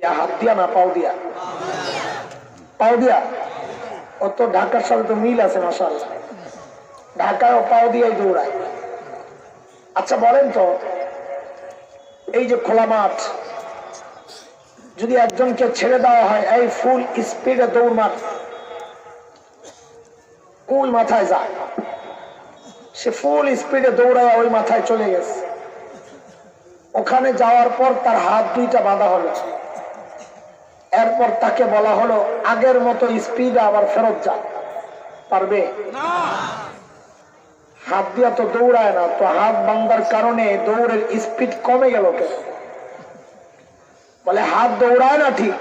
হাত দিয়া না পাও দিয়া? পাও দিয়া। ও তো ঢাকার সাথে তো মিল আছে মাশাআল্লাহ, ঢাকায় ও পাও দিয়াই দৌড়ায়। আচ্ছা বলেন তো, এই যে খোলা মাঠ, যদি একজনকে ছেড়ে দেওয়া হয় এই ফুল স্পিডে দৌড় মার, ওই মাথায় যায়, সে ফুল স্পিডে দৌড়ায় ওই মাথায় চলে গেছে। ওখানে যাওয়ার পর তার হাত দুইটা বাঁধা হলো, এরপর তাকে বলা হলো আগের মতো স্পিডে আবার ফেরত যা। পারবে? হাত দিয়া তো দৌড়ায় না, তো হাত বাঁধার কারণে দৌড়ের স্পিড কমে গেল কেন? বলে হাত দৌড়ায় না ঠিক,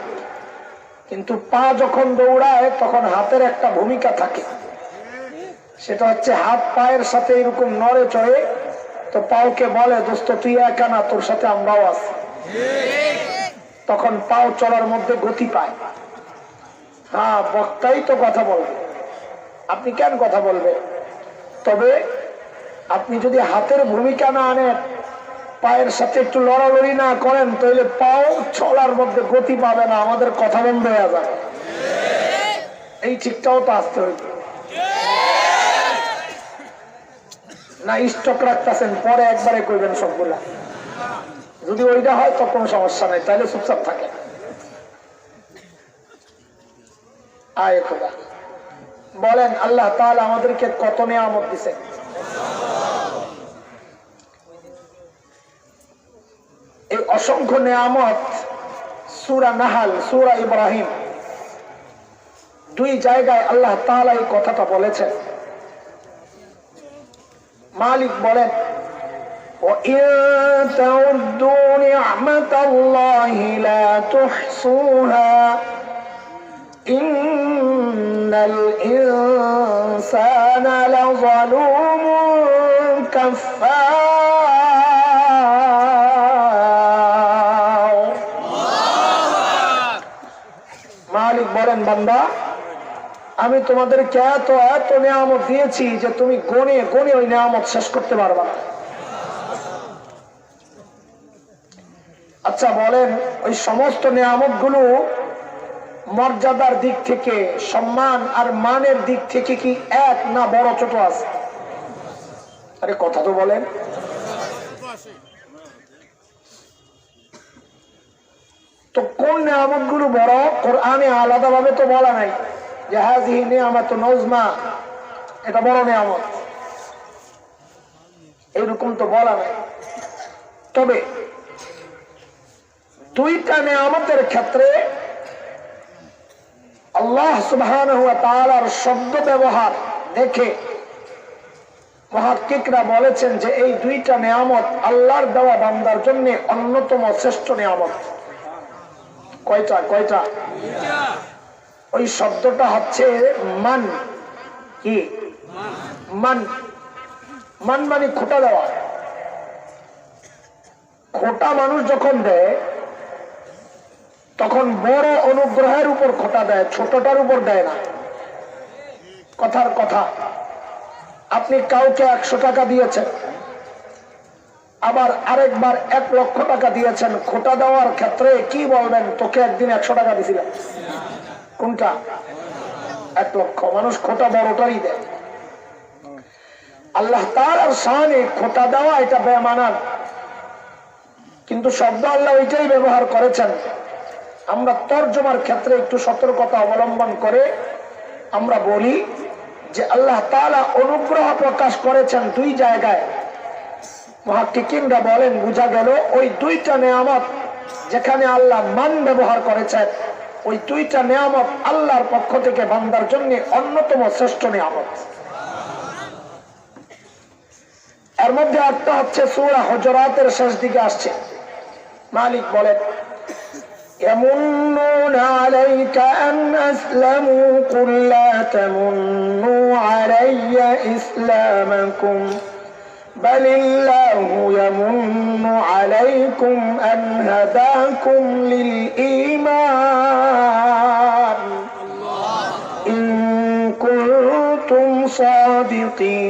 কিন্তু পা যখন দৌড়ায় তখন হাতের একটা ভূমিকা থাকে, সেটা হচ্ছে হাত পায়ের সাথে এরকম নড়ে চড়ে, তো পাওকে বলে দোস্ত তুই একা না, তোর সাথে আমরাও আছি। তখন পাও চলার মধ্যে গতি পায়। হ্যাঁ, বক্তাই তো কথা বলবে, আপনি কেন কথা বলবে? তবে আপনি যদি হাতের ভূমিকা না আনেন, পায়ের সাথে একটু লড়ালড়ি না করেন, তাহলে পাও চলার মধ্যে গতি পাবে না, আমাদের কথা বন্ধ হয়ে যাবে। এই ঠিকটাও তো আসতে হইবে না? স্টক রাখতেছেন, পরে একবারে কইবেন সবগুলা। যদি ওইটা হয় তো কোনো সমস্যা নেই, তাহলে চুপচাপ থাকে। আয় খোদা, বলেন আল্লাহ তাআলা আমাদেরকে কত নিয়ামত দিয়েছেন। এই অসংখ্য নিয়ামত সূরা নাহল, সূরা ইব্রাহিম, দুই জায়গায় আল্লাহ তাআলা এই কথাটা বলেছেন। মালিক বলেন وَإِن تَعُدُّوا نِعْمَةَ اللَّهِ لَا تُحْصُوهَا إِنَّ الْإِنسَانَ لَظَلُومٌ كَفَّارٌ। মালিক বলেন বান্দা, আমি তোমাদেরকে এত এত নিয়ামত দিয়েছি যে তুমি গনে গনে ওই নিয়ামত শেষ করতে পারবা না। আচ্ছা বলেন, ওই সমস্ত নিয়ামত গুলো মর্যাদার দিক থেকে, সম্মান আর মানের দিক থেকে কি এক না বড় ছোট আছে? আরে কথা তো বলেন। তো কোন নিয়ামত গুলো বড়? কোরআনে আলাদা ভাবে তো বলা নাই যে হাযিহি নিয়ামাতুন উযমা, এটা বড় নিয়ামত, এরকম তো বলা নাই। তবে দুইটা নিয়ামতের ক্ষেত্রে আল্লাহ সুবহানাহু ওয়া তাআলার শব্দ ব্যবহার দেখে মুহাক্কিকরা বলেছেন যে এই দুইটা নিয়ামত আল্লাহর দেওয়া বান্দার জন্য অন্যতম শ্রেষ্ঠ নিয়ামত। কয়টা? কয়টা? ওই শব্দটা হচ্ছে মান। কি মান? মান মানে খোটা দেওয়া। খোটা মানুষ যখন দেয় তখন বড় অনুগ্রহের উপর খোটা দেয়, ছোটটার উপর দেয় না। কথার কথা, আপনি কাউকে 100 টাকা দিয়েছেন, আবার আরেকবার 1 লক্ষ টাকা দিয়েছেন, খোটা দেওয়ার ক্ষেত্রে কি বলবেন? তোকে একদিন 100 টাকা দিয়েছিলাম। কোনটা? 1 লক্ষ। মানুষ খোটা বড়টারই দেয়। আল্লাহ তাআলার শানে খোটা দেওয়া এটা বেমানান, কিন্তু শব্দ আল্লাহ ওইটাই ব্যবহার করেছেন। আমরা তরজমার ক্ষেত্রে একটু সতর্কতা অবলম্বন করে আমরা বলি যে আল্লাহ তাআলা অনুগ্রহ প্রকাশ করেছেন দুই জায়গায়। মুহাক্কিকিনরা বলেন বুঝা গেল ওই দুইটা নিয়ামত যেখানে আল্লাহ মান ব্যবহার করেছেন, ওই দুইটা নিয়ামত আল্লাহর পক্ষ থেকে বান্দার জন্য অন্যতম শ্রেষ্ঠ নিয়ামত। এর মধ্যে একটা হচ্ছে সূরা হুজুরাতের শেষ দিকে আসছে। মালিক বলেন يَمُنُّونَ عَلَيْكَ أَنْ أَسْلَمُوا قُلْ لَا تَمُنُّوا عَلَيَّ إِسْلَامَكُمْ بَلِ اللَّهُ يَمُنُّ عَلَيْكُمْ أَنْ هَدَاكُمْ لِلْإِيمَانِ إِن كُنتُمْ صَادِقِينَ।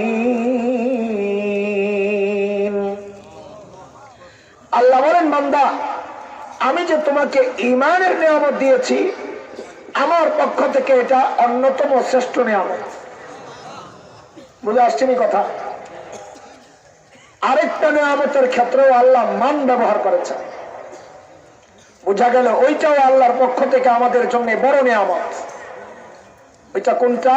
আল্লাহ বলেন বান্দা, আমি যে তোমাকে ঈমানের নিয়ামত দিয়েছি, আমার পক্ষ থেকে এটা অন্যতম শ্রেষ্ঠ নিয়ামত। বুঝে আসছেনি কথা? আরেকটা নিয়ামতের ক্ষেত্রেও আল্লাহ মান ব্যবহার করেছেন, বোঝা গেল ওইটাও আল্লাহর পক্ষ থেকে আমাদের জন্য বড় নিয়ামত। ওইটা কোনটা?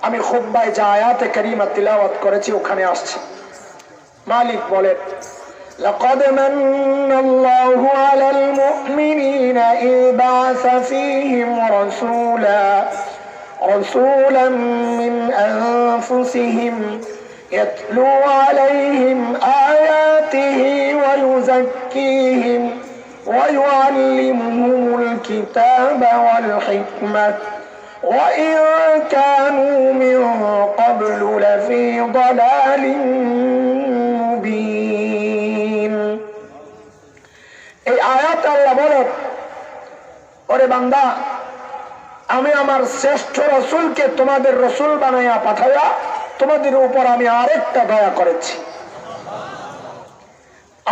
আমি খুতবায় যে আয়াতে কারিমা তিলাওয়াত করেছি ওখানে আসছে। মালিক বলেন, لقد من الله على المؤمنين إذ بعث فيهم رسولا من أنفسهم يتلو عليهم آياته ويزكيهم ويعلمهم الكتاب والحكمة وإن كانوا من قبل لفي ضلال مبين। এই আয়াত আল্লাহ বলেন, ওরে বান্দা, আমি আমার শ্রেষ্ঠ রসুলকে তোমাদের রসুল বানাইয়া পাঠাইয়া তোমাদের উপর আমি আরেকটা দয়া করেছি।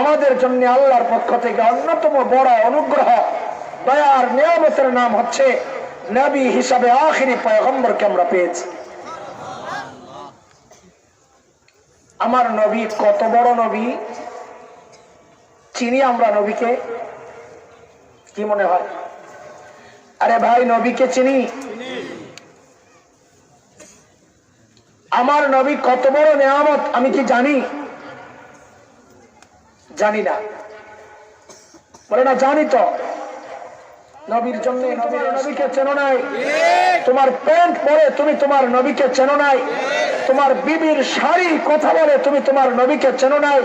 আমাদের জন্য আল্লাহর পক্ষ থেকে অন্যতম বড় অনুগ্রহ, দয়ার নিয়ামতের নাম হচ্ছে নবী হিসাবে আখিরি পয়গম্বরকে আমরা পেয়েছি। আমার নবী কত বড় নবী চিনি আমরা নবীকে? কি মনে হয়? আরে ভাই, নবীকে চিনি? আমার নবী কত বড় নিয়ামত আমি কি জানি? জানি না। বলে না জানি তো। নবীর জন্য নবীকে চেনো নাই? তোমার প্যান্ট পরে তুমি তোমার নবীকে চেনো নাই? তোমার বিবির শাড়ি কথা বলে তুমি তোমার নবীকে চেনো নাই?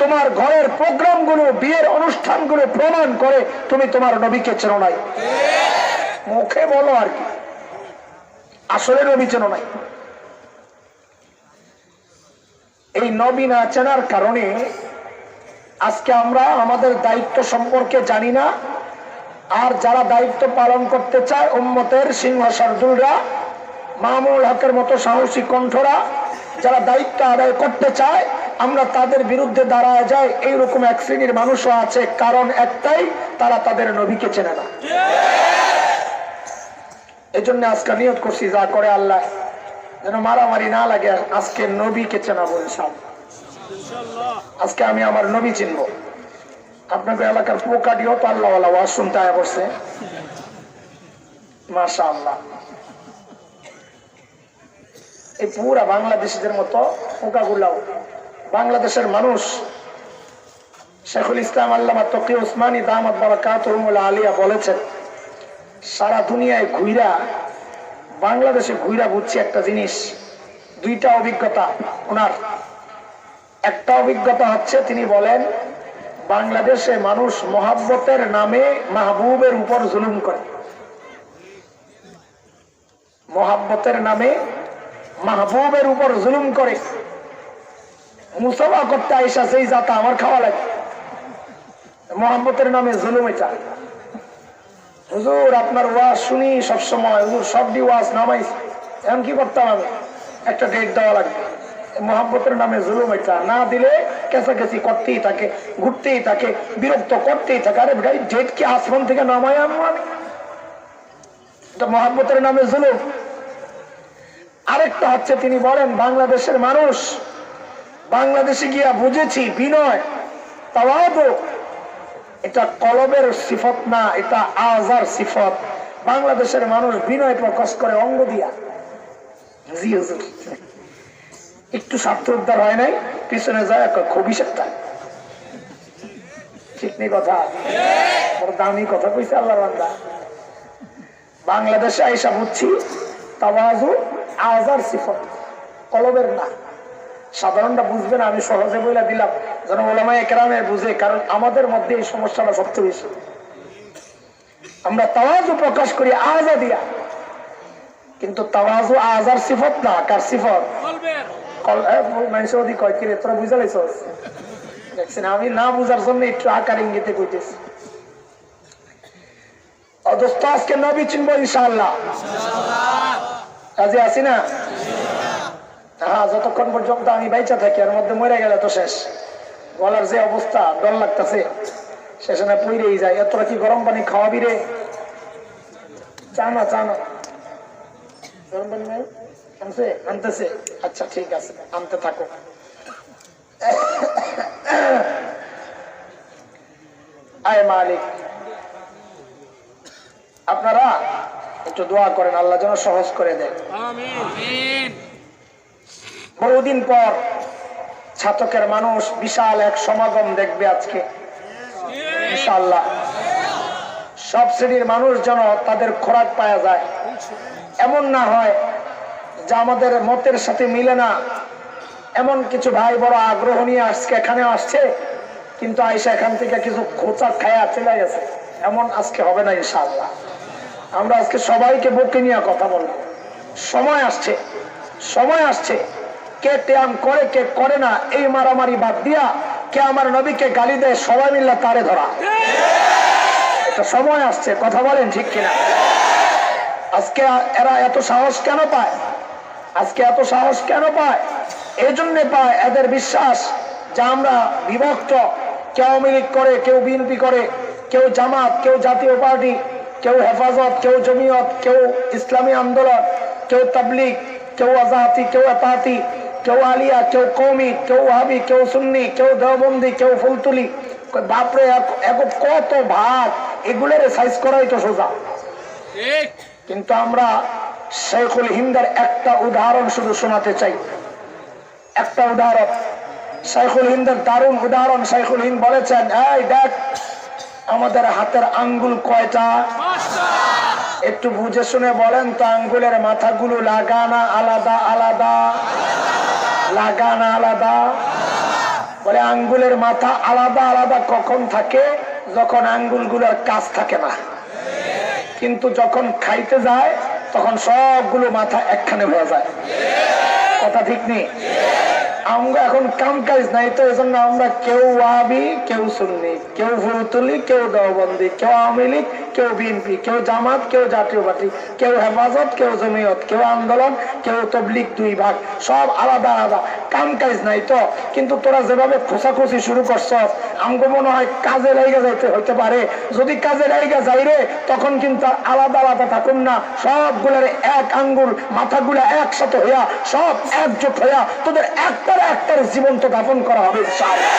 তোমার ঘরের প্রোগ্রাম গুলো, বিয়ের অনুষ্ঠান গুলো প্রমাণ করে তুমি তোমার নবীকে চেনো নাই? মুখে বলো আর কি, আসলে নবী চেনো নাই। এই নবী না চেনার কারণে আজকে আমরা আমাদের দায়িত্ব সম্পর্কে জানি না। আর যারা দায়িত্ব পালন করতে চায়, উম্মতের সিংহ শার্দুলরা, মামুনুল হকের মতো সাহসী কণ্ঠরা যারা দায়িত্ব আদায় করতে চায়, আমরা তাদের বিরুদ্ধে দাঁড়ায় যাই। এইরকম এক শ্রেণীর মানুষও আছে, কারণ একটাই, তারা তাদের নবীকে চেনে না। এই জন্য আজকে নিয়ত করছি, যা করে আল্লাহ যেন মারামারি না লাগে, আজকে নবীকে চেনাবো ইনশাআল্লাহ। আজকে আমি আমার নবী চিনবো। আপনাদের এলাকার পোকাটিও তো আল্লাহ ওয়াজ শুনতে আয়া পড়ছে, মাশাআল্লাহ। এই পুরা বাংলাদেশিদের মতো পোকাগুলাও বাংলাদেশের মানুষ। শেখুল ইসলাম আল্লামা তকি উসমানী দামাত বারাকাতুহুল আলিয়া বলেছেন, সারা দুনিয়ায় ঘুইরা, বাংলাদেশে ঘুইরা বুঝছি একটা জিনিস, দুইটা অভিজ্ঞতা ওনার। একটা অভিজ্ঞতা হচ্ছে, তিনি বলেন বাংলাদেশে মানুষ মহাব্বতের নামে মাহবুবের উপর জুলুম করে। মহাব্বতের নামে মাহবুবের উপর জুলুম করে। মুসাফা করতে আইসা সেই জাতা আমার খাওয়া লাগে, মহাব্বতের নামে জুলুম। এটা হুজুর আপনার ওয়াজ শুনি সবসময়, হুজুর সবটি ওয়াজ নামাইছে, এখন কি করতাম আমি? একটা ডেট দেওয়া লাগবে। মহাব্বতের নামে জুলুম, এটা না দিলে কেঁচাকেচি করতেই থাকে, ঘুরতেই থাকে, বিরক্ত করতেই থাকে। আরে ভাই, ডেট কি আসমান থেকে নামাই আনবো আমি? এটা মহাব্বতের নামে জুলুম। আরেকটা হচ্ছে, তিনি বলেন বাংলাদেশের মানুষ, বাংলাদেশে গিয়া বুঝেছি বিনয়, তাওয়াদু এটা কলবের সিফত না, এটা আজার সিফত। বাংলাদেশের মানুষ বিনয় প্রকাশ করে অঙ্গ দিয়া। জি হুজুর, একটু স্বার্থ উদ্ধার হয় নাই, পিছনে যায় খুবই সেটা ঠিক নেই কথা। বড় দামি কথা কইছে আল্লাহর বান্দা। বাংলাদেশে আইসা বুঝছি তাওয়াজু আজার সিফত, কলবের না। সাধারণটা বুঝবে না, আমি সহজে বইলা দিলাম যেন ওলামায়ে কেরামে বুঝে, কারণ আমাদের মধ্যে এই সমস্যাটা সবচেয়ে বেশি। আমরা তাওয়াজু প্রকাশ করি আজা দিয়া, কিন্তু তাওয়াজু আজার সিফত না। কার সিফত? তোরা বুঝা লাইছস? দেখছেন, আমি না বুঝার জন্য একটু আকার ইঙ্গিতে কইতেছি। অদস্ত আজকে নবী চিনবো ইনশাআল্লাহ, কাজে আসি না। হ্যাঁ, যতক্ষণ পর্যন্ত আমি বাইচা থাকি, এর মধ্যে মরে গেলে তো শেষ। গলার যে অবস্থা, ডর লাগতেছে, শেষে না পুইরেই যায়। তোরা কি গরম পানি খাওয়াবি রে? চা না গরম পানি নাই, আনতেছে। আচ্ছা ঠিক আছে, আনতে থাকো। আয় মালিক, আপনারা একটু দোয়া করেন আল্লাহ যেন সহজ করে দেন। বহুদিন পর ছাতকের মানুষ বিশাল এক সমাগম দেখবে আজকে ইনশাআল্লাহ। সব শ্রেণীর মানুষ যেন তাদের খোরাক পাওয়া যায়, এমন না হয় যা আমাদের মতের সাথে মিলে না। এমন কিছু ভাই বড় আগ্রহ নিয়ে আজকে এখানে আসছে, কিন্তু আইসা এখান থেকে কিছু খোঁচা খায়া চলে গেছে, এমন আজকে হবে না ইনশাআল্লাহ। আমরা আজকে সবাইকে বুকে নিয়ে কথা বলবো। সময় আসছে কে ত্যাগ করে কে করে না, এই মারামারি বাদ দিয়া কে আমার নবীকে গালি দেয় সবাই মিল্লা তারে ধরা, এটা সময় আসছে। কথা বলেন ঠিক কিনা? আজকে এরা এত সাহস কেন পায়? এই জন্যে পায়, এদের বিশ্বাস যে আমরা বিভক্ত। কেউ আওয়ামী লীগ করে, কেউ বিএনপি করে, কেউ জামাত, কেউ জাতীয় পার্টি, কেউ হেফাজত, কেউ জমিয়ত, কেউ ইসলামী আন্দোলন, কেউ তাবলীগ, কেউ আজাহাতি, কেউ আতাহাতি, কেউ আলিয়া, কেউ কওমি, কেউ ওয়াহাবি, কেউ সুন্নি, কেউ দেওবন্দি, কেউ ফুলতুলি। বাপরে কত ভাগ, এগুলোর সাইজ করাই তো সোজা। কিন্তু আমরা শেখুল হিন্দের একটা উদাহরণ শুধু শোনাতে চাই, একটা উদাহরণ। শেখুল হিন্দের দারুণ উদাহরণ। শেখুল হিন্দ বলেছেন, এই দেখ আমাদের হাতের আঙ্গুল কয়টা? একটু বুঝে শুনে বলেন তো, আঙ্গুলের মাথাগুলো লাগানা আলাদা আলাদা, লাগানা আলাদা। বলে আঙ্গুলের মাথা আলাদা আলাদা কখন থাকে? যখন আঙ্গুলগুলোর কাজ থাকে না। কিন্তু যখন খাইতে যায় তখন সবগুলো মাথা একখানে হয়ে যায়। কথা ঠিক নেই? আমরা এখন কাম কাজ নাই, তো এজন্য আমরা কেউ ওয়াহাবি, কেউ সুন্নি, কেউ ফুলতুলি, কেউ দেওবন্দি, কেউ আওয়ামী লীগ, কেউ বিএনপি, কেউ জামাত, কেউ জাতীয় পার্টি, কেউ হেফাজত, কেউ জমিয়ত, কেউ আন্দোলন, কেউ তাবলীগ, দুই ভাগ, সব আলাদা আলাদা। কাম কাজ নাই তো। কিন্তু তোরা যেভাবে খোঁচাখুচি শুরু করছ, আমগো মনে হয় কাজে লাইগা যাইতে হইতে পারে। যদি কাজে লাইগা যাই রে, তখন কিন্তু আলাদা আলাদা থাকুন না, সবগুলোর এক আঙ্গুল মাথাগুলা একসাথে হইয়া সব একজোট হইয়া তোদের একটার জীবন্ত দাপন করা হবে ইনশাআল্লাহ।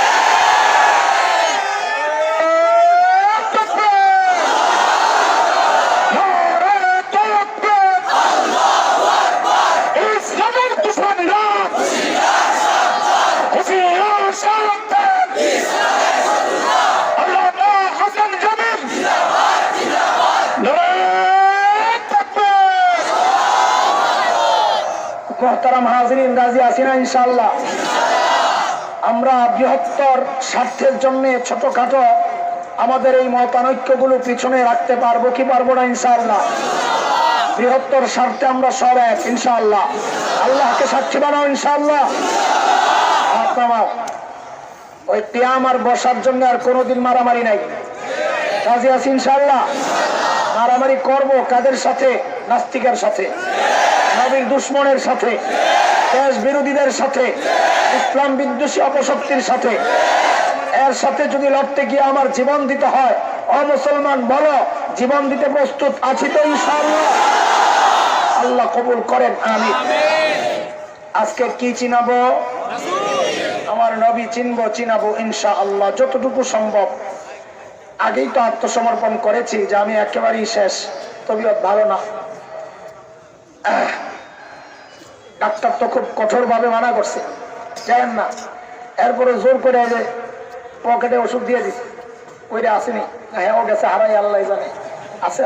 মোহতারাম হাজিরিন, রাজি আছি না ইনশাআল্লাহ? আমরা বৃহত্তর স্বার্থের জন্য ছোটখাটো আমাদের এই মতানৈক্যগুলো পিছনে রাখতে পারবো কি পারবো না ইনশাআল্লাহ? বৃহত্তর স্বার্থে আমরা সব এক ইনশাআল্লাহ। আল্লাহকে সাক্ষী বানাও ইনশাআল্লাহ। আপনার ওই কিয়াম আর বসার জন্য আর কোনোদিন মারামারি নাই, রাজি আছি ইনশাআল্লাহ? মারামারি করবো কাদের সাথে? নাস্তিকের সাথে, নবীর দুশ্মনের সাথে, দেশ বিরোধীদের সাথে, ইসলাম বিদ্বেষী অপশক্তির সাথে। এর সাথে যদি লড়তে গিয়ে আমার জীবন দিতে হয়, অমুসলমান বলো জীবন দিতে প্রস্তুত আছি তো ইনশাআল্লাহ? আল্লাহ কবুল করেন, আমিন। আজকে কি চিনাবো? আমার নবী চিনাবো ইনশাআল্লাহ যতটুকু সম্ভব। আগেই তো আত্মসমর্পণ করেছি যে আমি একেবারেই শেষ, তবিয়ত ভালো না। ডাক্তার তো খুব কঠোর ভাবে মানা করছে, জানেন না। এরপরে জোর করে যে পকেটে ওষুধ দিয়ে দিচ্ছে, ওইটা আসেনি। হ্যাঁ ও গেছে, হারাই আল্লাহ জানে। আছে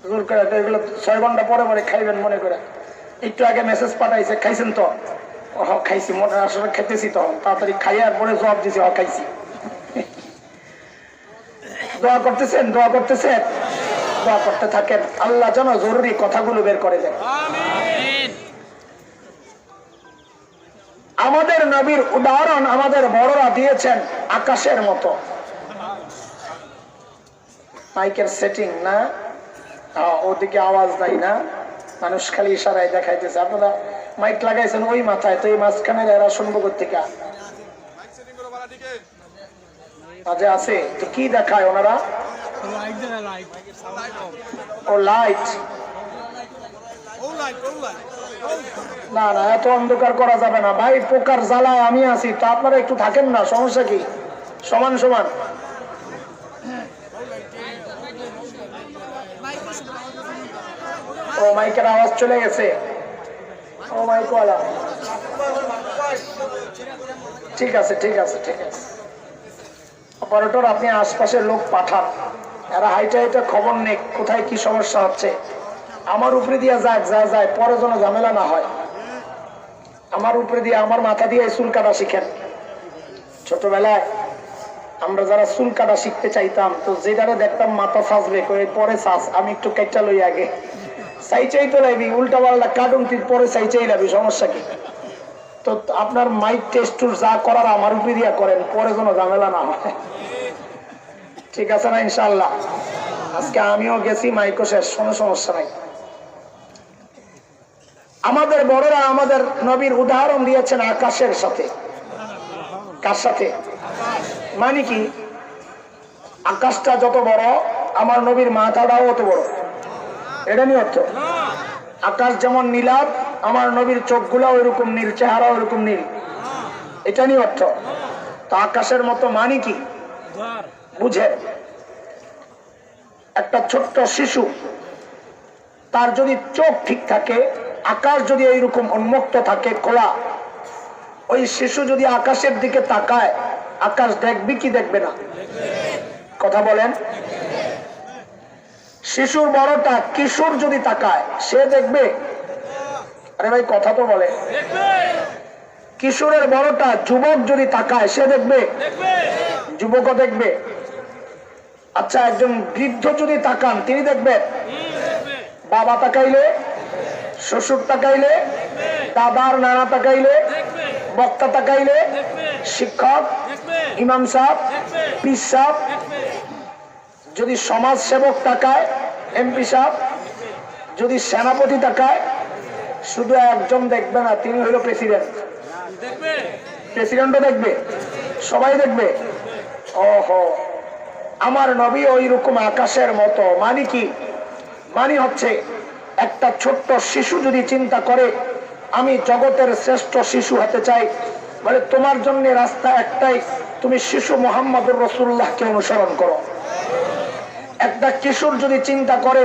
জোর করে এগুলো 6 ঘন্টা পরে পরে খাইবেন মনে করে। একটু আগে মেসেজ পাঠাইছে, খাইছেন তো? খাইছি, মনে আসলে খেতেছি। তখন তাড়াতাড়ি খাইয়ার পরে জবাব দিছি, খাইছি। দোয়া করতেছেন, দোয়া করতে থাকেন, আল্লাহ যেন জরুরি কথাগুলো বের করে দেন। আমাদের নবীর উদাহরণ আমাদের বড়রা দিয়েছেন আকাশের মতো। মাইকের সেটিং না, ওদিকে আওয়াজ নাই না, মানুষ খালি ইশারায় দেখাইতেছে। আপনারা মাইক লাগাইছেন ওই মাথায়, তো এই মাঝখানে এরা শুনবো কোথেকে? আচ্ছা আছে তো কি দেখায় ওনারা? ও লাইট। না না এত অন্ধকার করা যাবে না ভাই, পোকার জ্বালায় আমি আছি তো, আপনারা একটু থাকেন না, সমস্যা কি? সমান সমান। ও মাইকের আওয়াজ চলে গেছে। ও মাইক ওয়ালা, ঠিক আছে ঠিক আছে ঠিক আছে। অপারেটর আপনি আশপাশের লোক পাঠান, এরা হাইটা হাইটা খবর নেই কোথায় কি সমস্যা হচ্ছে। আমার উপরে দিয়ে যাক, যা যায় পরে যেন ঝামেলা না হয়। আমার উপরে দিয়ে, আমার মাথা দিয়ে চুল কাটা শিখেন। ছোটবেলায় আমরা যারা চুল কাটা শিখতে চাইতাম, তো যেটারে দেখতাম মাথা সাজবে পরে সাজ, আমি একটু কেটটা লই আগে চাই তো লাইবি, উল্টা পাল্টা কাটুন তুই পরে চাই লাবি, সমস্যা কি? তো আপনার মাইক টেস্ট যা করার আমার উপরে দিয়া করেন, পরে যেন ঝামেলা না হয়। ঠিক আছে না ইনশাআল্লাহ? আজকে আমিও গেছি, মাইকও শেষ, কোনো সমস্যা নাই। আমাদের বড়রা আমাদের নবীর উদাহরণ দিয়েছেন আকাশের সাথে। কার সাথে? মানে কি, আকাশটা যত বড় আমার নবীর মাথাটাও অত বড়, এটা নিয়ে অর্থ। আকাশ যেমন নীলাভ, আমার নবীর চোখগুলো ওইরকম নীল, চেহারা ওইরকম নীল, এটা নিয়ে অর্থ। তো আকাশের মতো মানে কি বুঝে? একটা ছোট্ট শিশু, তার যদি চোখ ঠিক থাকে, আকাশ যদি এইরকম উন্মুক্ত থাকে খোলা, ওই শিশু যদি আকাশের দিকে তাকায়, আকাশ দেখবি কি দেখবে না? কথা বলেন। শিশুর বড়টা কিশোর যদি তাকায়, সে দেখবে? আরে ভাই কথা তো বলে। কিশোরের বড়টা যুবক যদি তাকায়, সে দেখবে? যুবকও দেখবে। আচ্ছা একজন বৃদ্ধ যদি তাকান, তিনি দেখবেন? বাবা তাকাইলে, শ্বশুর তাকাইলে, দাদার নানা তাকাইলে, বক্তা তাকাইলে, শিক্ষক, ইমাম সাহেব, পীর সাহেব, যদি সমাজ সেবক তাকায়, এমপি সাহেব, যদি সেনাপতি তাকায়, শুধু একজন দেখবে না, তিনি হইল প্রেসিডেন্ট। প্রেসিডেন্টও দেখবে, সবাই দেখবে। ওহো, আমার নবী ওই রকম আকাশের মতো। মানে কি? মানে হচ্ছে একটা ছোট্ট শিশু যদি চিন্তা করে আমি জগতের শ্রেষ্ঠ শিশু হতে চাই, বলে তোমার জন্য রাস্তা একটাই, তুমি শিশু মুহাম্মদুর রাসূলুল্লাহকে অনুসরণ করো। একটা কিশোর যদি চিন্তা করে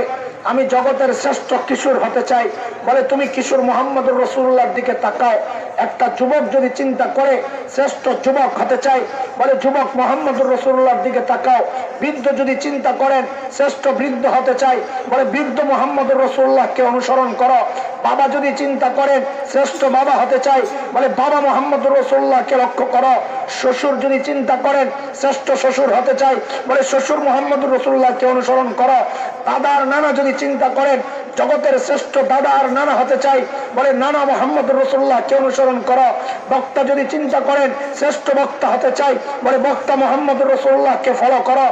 আমি জগতের শ্রেষ্ঠ কিশোর হতে চাই, বলে তুমি কিশোর মুহাম্মদুর রাসূলুল্লাহর দিকে তাকাও। একটা যুবক যদি চিন্তা করে শ্রেষ্ঠ যুবক হতে চাই, বলে যুবক মুহাম্মদুর রাসূলুল্লাহর দিকে তাকাও। বৃদ্ধ যদি চিন্তা করেন শ্রেষ্ঠ বৃদ্ধ হতে চাই, বলে বৃদ্ধ মুহাম্মদুর রাসূলুল্লাহকে অনুসরণ করো। বাবা যদি চিন্তা করেন শ্রেষ্ঠ বাবা হতে চাই, বলে বাবা মুহাম্মদুর রাসূলুল্লাহকে লক্ষ্য করো। শ্বশুর যদি চিন্তা করেন শ্রেষ্ঠ শ্বশুর হতে চাই, বলে শ্বশুর মুহাম্মদুর রাসূলুল্লাহকে অনুসরণ করো। দাদার নানা যদি চিন্তা করেন জগতের শ্রেষ্ঠ দাদা আর নানা হতে চাই, বলে নানা মুহাম্মদুর রাসূলুল্লাহকে অনুসরণ করো। বক্তা যদি চিন্তা করেন শ্রেষ্ঠ বক্তা হতে চাই, বলে বক্তা মুহাম্মদুর রাসূলুল্লাহকে ফলো করো।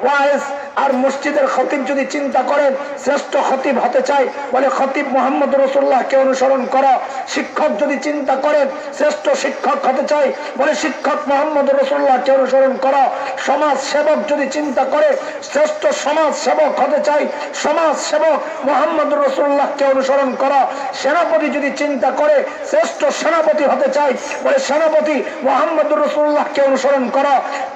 ওয়াইজ আর মসজিদের খতিব যদি চিন্তা করেন শ্রেষ্ঠ খতিব হতে চাই, বলে খতিব মুহাম্মদুর রাসূলুল্লাহকে অনুসরণ করো। শিক্ষক যদি চিন্তা করেন শ্রেষ্ঠ শিক্ষক হতে চাই, বলে শিক্ষক মুহাম্মদুর রাসূলুল্লাহকে অনুসরণ করো। সমাজ সেবক যদি চিন্তা করে শ্রেষ্ঠ সমাজ সেবক হতে চাই, সমাজ সেবক মুহাম্মদুর রাসূলুল্লাহকে অনুসরণ করো। সেনাপতি যদি চিন্তা করে শ্রেষ্ঠ সেনাপতি হতে চাই, বলে সেনাপতি মুহাম্মদুর রাসূলুল্লাহকে অনুসরণ করো।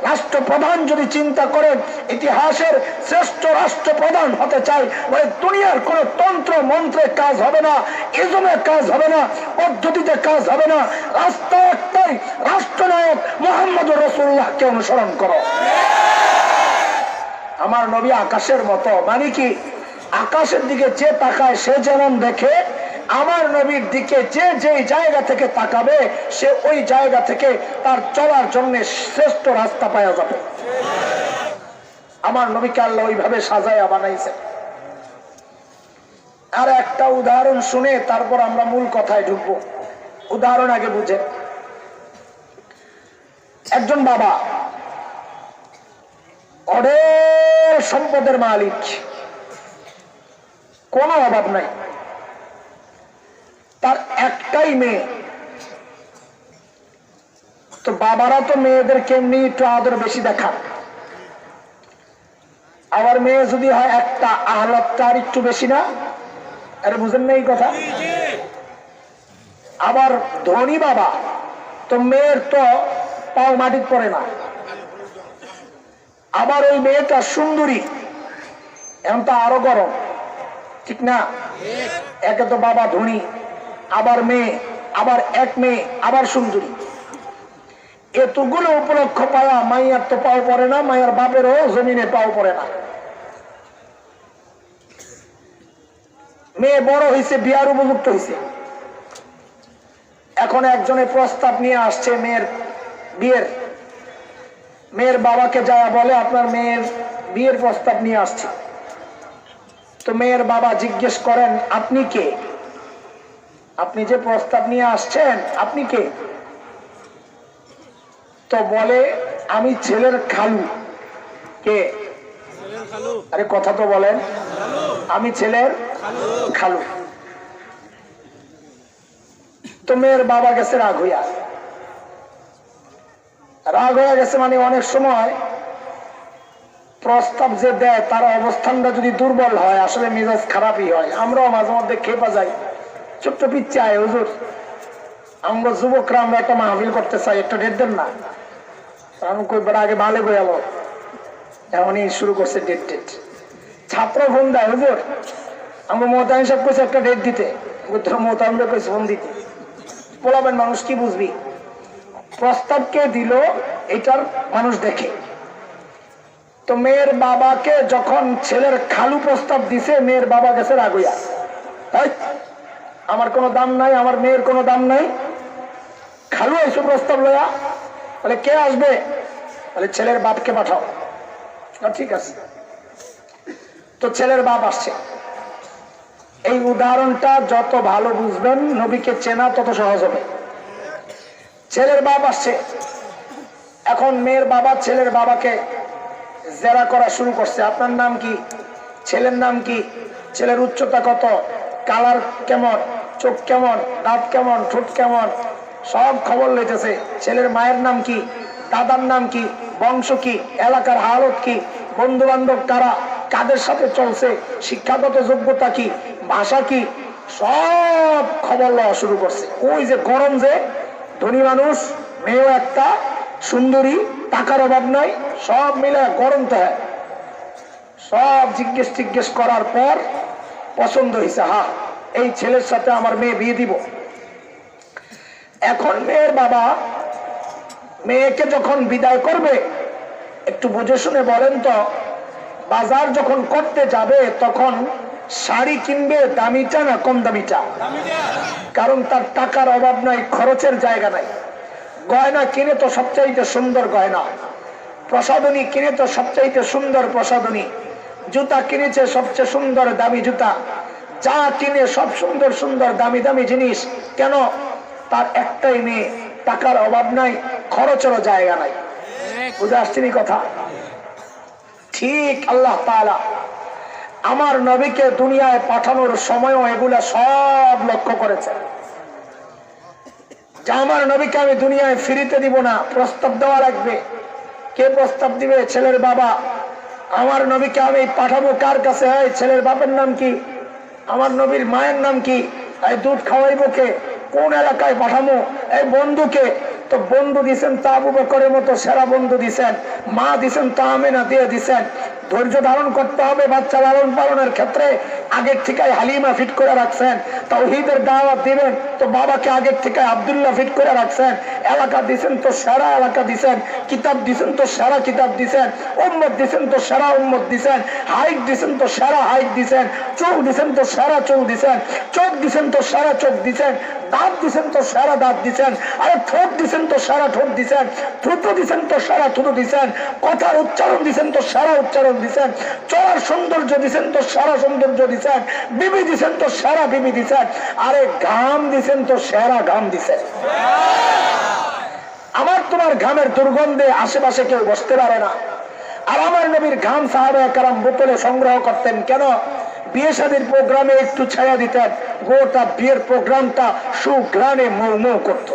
রাষ্ট্রপ্রধান যদি চিন্তা করেন ইতিহাসের শ্রেষ্ঠ রাষ্ট্রপ্রধান হতে চাই, বলে দুনিয়ার কোন তন্ত্র মন্ত্রে কাজ হবে না, ইজমে কাজ হবে না, পদ্ধতিতে কাজ হবে না, রাস্তা একটাই, রাষ্ট্রনায়ক মুহাম্মদুর রাসূলুল্লাহকে অনুসরণ করো। আমার নবী আকাশের মতো। মানে কি? আকাশের দিকে যে তাকায় সে যেমন দেখে, আমার নবীর দিকে যে যেই জায়গা থেকে তাকাবে সে ওই জায়গা থেকে তার চলার জন্য শ্রেষ্ঠ রাস্তা পাওয়া যাবে। আমার নবীকে আল্লাহ ওইভাবে সাজায়া বানাইছে। আর একটা উদাহরণ শুনে তারপর আমরা মূল কথায় ঢুকবো। উদাহরণ আগে বুঝে। একজন বাবা অনেক সম্পদের মালিক, কোনো অভাব নাই, তার একটাই মেয়ে। তো বাবারা তো মেয়েদের কেমনি একটু আদর বেশি দেখান, আবার মেয়ে যদি হয় একটা, আহলাদটা আর একটু বেশি না? আরে বুঝেন না এই কথা? আবার ধনী বাবা, তো মেয়ের তো পাও মাটিতে পড়ে না। আবার ওই মেয়েটা সুন্দরী, এখন তো আরো গরম, ঠিক না? একে তো বাবা ধনী, আবার মেয়ে, আবার এক মেয়ে, আবার সুন্দরী। এতগুলো উপলক্ষ পাওয়া মাইয়ার তো পাও পড়ে না, মাইয়ার বাপেরও জমিনে পাও পড়ে না। মেয়ে বড় হয়েছে, বিয়ার উপযুক্ত হয়েছে। এখন একজনের প্রস্তাব নিয়ে আসছে মেয়ের বিয়ের। মেয়ের বাবাকে যাওয়া বলে, আপনার মেয়ের বিয়ের প্রস্তাব নিয়ে আসছে। তো মেয়ের বাবা জিজ্ঞেস করেন, আপনি কে? আপনি যে প্রস্তাব নিয়ে আসছেন, আপনি কে? তো বলে, আমি ছেলের খালু। কে? আরে কথা তো বলেন, আমি ছেলের খালু। তো মেয়ের বাবা গেছে রাগ হইয়া। রাগ হয়ে গেছে মানে অনেক সময় প্রস্তাব যে দেয় তার অবস্থানটা যদি দুর্বল হয়, আসলে মেজাজ খারাপই হয়। আমরাও মাঝে মধ্যে খেপা যাই, ছোট্ট পিচ্ছে আয় হুজুর, আমরা যুবকরা আমরা একটা মাহফিল করতে চাই, একটা ডেট দেন না। আমি কইবার আগে ভালো হয়ে গেল, এমনই শুরু করছে ডেট। ছাত্র ফোন দেয়, হুজুর আমরা মোতায়েন সব কইছে একটা ডেট দিতে, মোতায়েন কইছে ফোন দিতে। বলাবেন মানুষ কি বুঝবি? প্রস্তাব কে দিল এটার মানুষ দেখে। তো মেয়ের বাবাকে যখন ছেলের খালু প্রস্তাব দিছে, মেয়ের বাবা গেছে রাগুয়া, আমার কোনো দাম নাই, আমার মেয়ের কোনো দাম নাই, খালু এসে প্রস্তাব লয়া। বলে কে আসবে? বলে ছেলের বাপকে পাঠাও। ঠিক আছে। তো ছেলের বাপ আসছে। এই উদাহরণটা যত ভালো বুঝবেন, নবীকে চেনা তত সহজ হবে। ছেলের বাপ আসছে। এখন মেয়ের বাবা ছেলের বাবাকে জেরা করা শুরু করছে, আপনার নাম কি? ছেলের নাম কি? ছেলের উচ্চতা কত? কালার কেমন? চোখ কেমন? দাঁত কেমন? ঠোঁট কেমন? সব খবর লইতেছে। ছেলের মায়ের নাম কি? দাদার নাম কি? বংশ কি? এলাকার হালত কি? বন্ধু বান্ধব কারা? কাদের সাথে চলছে? শিক্ষাগত যোগ্যতা কি? ভাষা কি? সব খবর লওয়া শুরু করছে। ওই যে গরম, যে ধনী মানুষ, মেয়েও একটা সুন্দরী, টাকার অভাব নাই, সব মিলে গরম তো হয়। সব জিজ্ঞেস করার পর পছন্দ হয়েছে, হ্যাঁ এই ছেলের সাথে আমার মেয়ে বিয়ে দিব। এখন মেয়ের বাবা মেয়েকে যখন বিদায় করবে, একটু বুঝে শুনে বলেন তো, বাজার যখন করতে যাবে তখন শাড়ি কিনবে দামিটা না কম দামিটা? কারণ তার টাকার অভাব নাই, খরচের জায়গা নাই। গয়না কিনে তো সবচাইতে সুন্দর গয়না, প্রসাধনী কিনে তো সবচাইতে সুন্দর প্রসাধনী, জুতা কিনেছে সবচেয়ে সুন্দর দামি জুতা, যা কিনে সব সুন্দর সুন্দর দামি দামি জিনিস। কেন? তার একটাই মেয়ে, টাকার অভাব নাই, খরচেরও জায়গা নাই। বুঝে আসছেনি কথা? ঠিক আল্লাহ তাআলা আমার নবীকে দুনিয়ায় পাঠানোর সময়ও এগুলা সব লক্ষ্য করেছে, যে আমার নবীকে আমি দুনিয়ায় ফিরিতে দিব না, প্রস্তাব দেওয়া লাগবে। কে প্রস্তাব দিবে? ছেলের বাবা। আমার নবীকে আমি পাঠাবো কার কাছে? হয় ছেলের বাপের নাম কি? আমার নবীর মায়ের নাম কি? এই দুধ খাওয়াইবো কে? কোন এলাকায় পাঠাবো? এই বন্ধুকে। তো বন্ধু দিছেন তা আবু বকরের মতো সেরা বন্ধু দিছেন, মা দিছেন তা আমিনা দিয়ে দিছেন। ধৈর্য ধারণ করতে হবে বাচ্চা লালন পালনের ক্ষেত্রে, আগের থেকে হালিমা ফিট করে রাখছেন। তাওহীদের দাওয়াত দিবেন তো বাবাকে আগের থেকে আব্দুল্লাহ ফিট করে রাখছেন। এলাকা দিছেন তো সেরা এলাকা দিছেন, কিতাব দিছেন তো সেরা কিতাব দিছেন, উম্মত দিছেন তো সেরা উম্মত দিছেন, হাইট দিছেন তো সেরা হাইট দিছেন, চোখ দিছেন তো সেরা চোখ দিছেন, চোখ দিছেন তো সেরা চোখ দিছেন, দাঁত দিছেন তো সেরা দাঁত দিছেন, আরে ঠোঁট দিছেন তো সেরা ঠোঁট দিছেন, থুতু দিছেন তো সেরা থুতু দিছেন, কথার উচ্চারণ দিছেন তো সেরা উচ্চারণ দিছেন, চলার সৌন্দর্য দিছেন তো সেরা সৌন্দর্য দিছেন, বিবি দিছেন তো সেরা বিবি দিছেন, আরে ঘাম দিছেন তো সেরা ঘাম দিছেন। আমার তোমার ঘামের দুর্গন্ধে আশেপাশে কেউ বসতে পারে না। আর আমার নবীর ঘাম সাহাবায়ে কেরাম বোতলে সংগ্রহ করতেন। কেন? বিয়ে শাদীর প্রোগ্রামে একটু ছায়া দিতেন, গোটা বিয়ের প্রোগ্রামটা সুঘ্রাণে মৌ মৌ করত।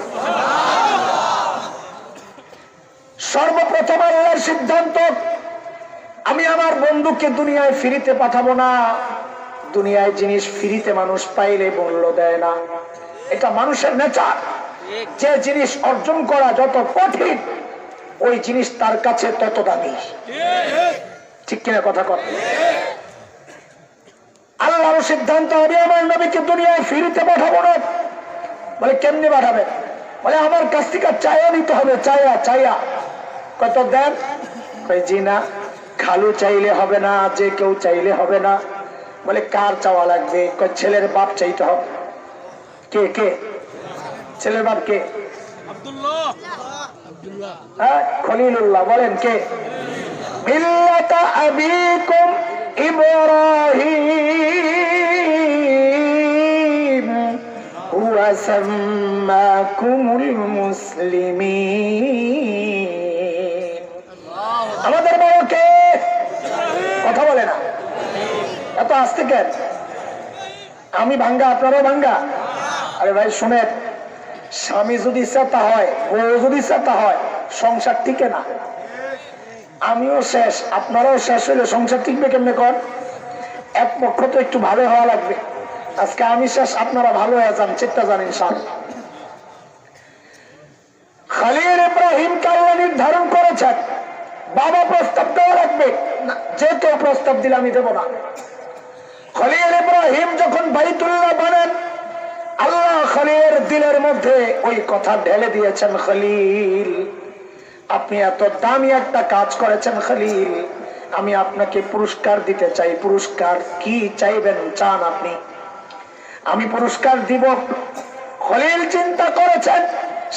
সর্বপ্রথম আল্লাহর সিদ্ধান্ত, আমি আমার বন্ধুকে দুনিয়ায় ফ্রিতে পাঠাবো না। দুনিয়ায় জিনিস ফ্রিতে মানুষ পাইলে মূল্য দেয় না, এটা মানুষের নেচার। যে জিনিস অর্জন করা যত কঠিন, ওই জিনিস তার কাছে তত দামি। ঠিক কিনা কথা কর? আল্লাহর সিদ্ধান্ত, আমি আমার নবীকে দুনিয়ায় ফ্রিতে পাঠাবো না। বলে কেমনি পাঠাবে? বলে আমার কাছ থেকে চায়া নিতে হবে, চায়া চায়া। কত দেন? জি না, খালু চাইলে হবে না, যে কেউ চাইলে হবে না। বলে কার চাওয়া লাগবে? ছেলের বাপ চাইতে হবে। কে কে ছেলের বাপ? কে? হ্যাঁ, খলিলুল্লাহ। বলেন কে? মিল্লাতা আবিকুম ইব্রাহিম হুয়া সাম্মাকুমুল মুসলিমিন। আমাদের বড় কে? কথা বলে না, এত আসতে কেন? আমি ভাঙ্গা, আপনারও ভাঙ্গা? আরে ভাই শুনেন, স্বামী যদি চেতা হয়, বউ যদি চেতা হয়, সংসার টিকে না। আমিও শেষ, আপনারাও শেষ হইলে সংসার টিকবে কেমনে? কর এক পক্ষ তো একটু ভালো হওয়া লাগবে। আজকে আমি শেষ, আপনারা ভালো হয়ে যান, চিন্তা জানেন। খলিল ইব্রাহিমকে আল্লাহ নির্ধারণ করেছেন, বাবা প্রস্তাব দেওয়া লাগবে না, যে কেউ প্রস্তাব দিলে আমি দেব না। খলিল ইব্রাহিম যখন বাইতুল্লাহ বানান, আল্লাহ খলিলের দিলের মধ্যে ওই কথা ঢেলে দিয়েছেন, খলিল আপনি এত দামি একটা কাজ করেছেন, খলিল আমি আপনাকে পুরস্কার দিতে চাই। পুরস্কার কি চাইবেন? চান আপনি? আমি পুরস্কার দিব। খলিল চিন্তা করেছেন,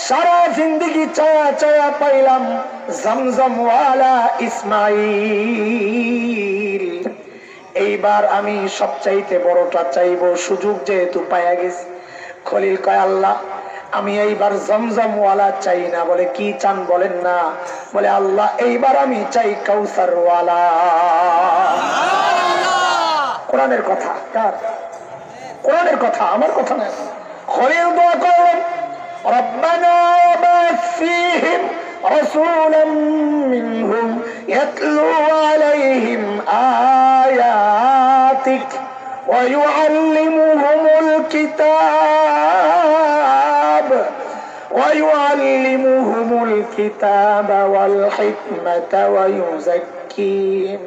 সারা জিন্দেগি চায়া চায়া পাইলাম জমজম ওয়ালা ইসমাইল, এইবার আমি সবচাইতে বড়টা চাইবো, সুযোগ যেহেতু পাইয়া গেছি। খলিল কয়, আল্লাহ আমি এইবার জমজম ওয়ালা চাই না। বলে কি চান বলেন না? বলে আল্লাহ এইবার আমি চাই কাউসার ওয়ালা। কোরআনের কথা। কার? কোরআনের কথা, আমার কথা না। খলিল দোয়া করলেন, রব্বানা ওয়াবা'থ ফীহিম রাসূলাম মিনহুম ইয়াতলু আলাইহিম আয়াতিক ওয়া ইউআল্লিমুহুমুল কিতাব ওয়াল হিকমাতা ওয়া ইউযাক্কিহিম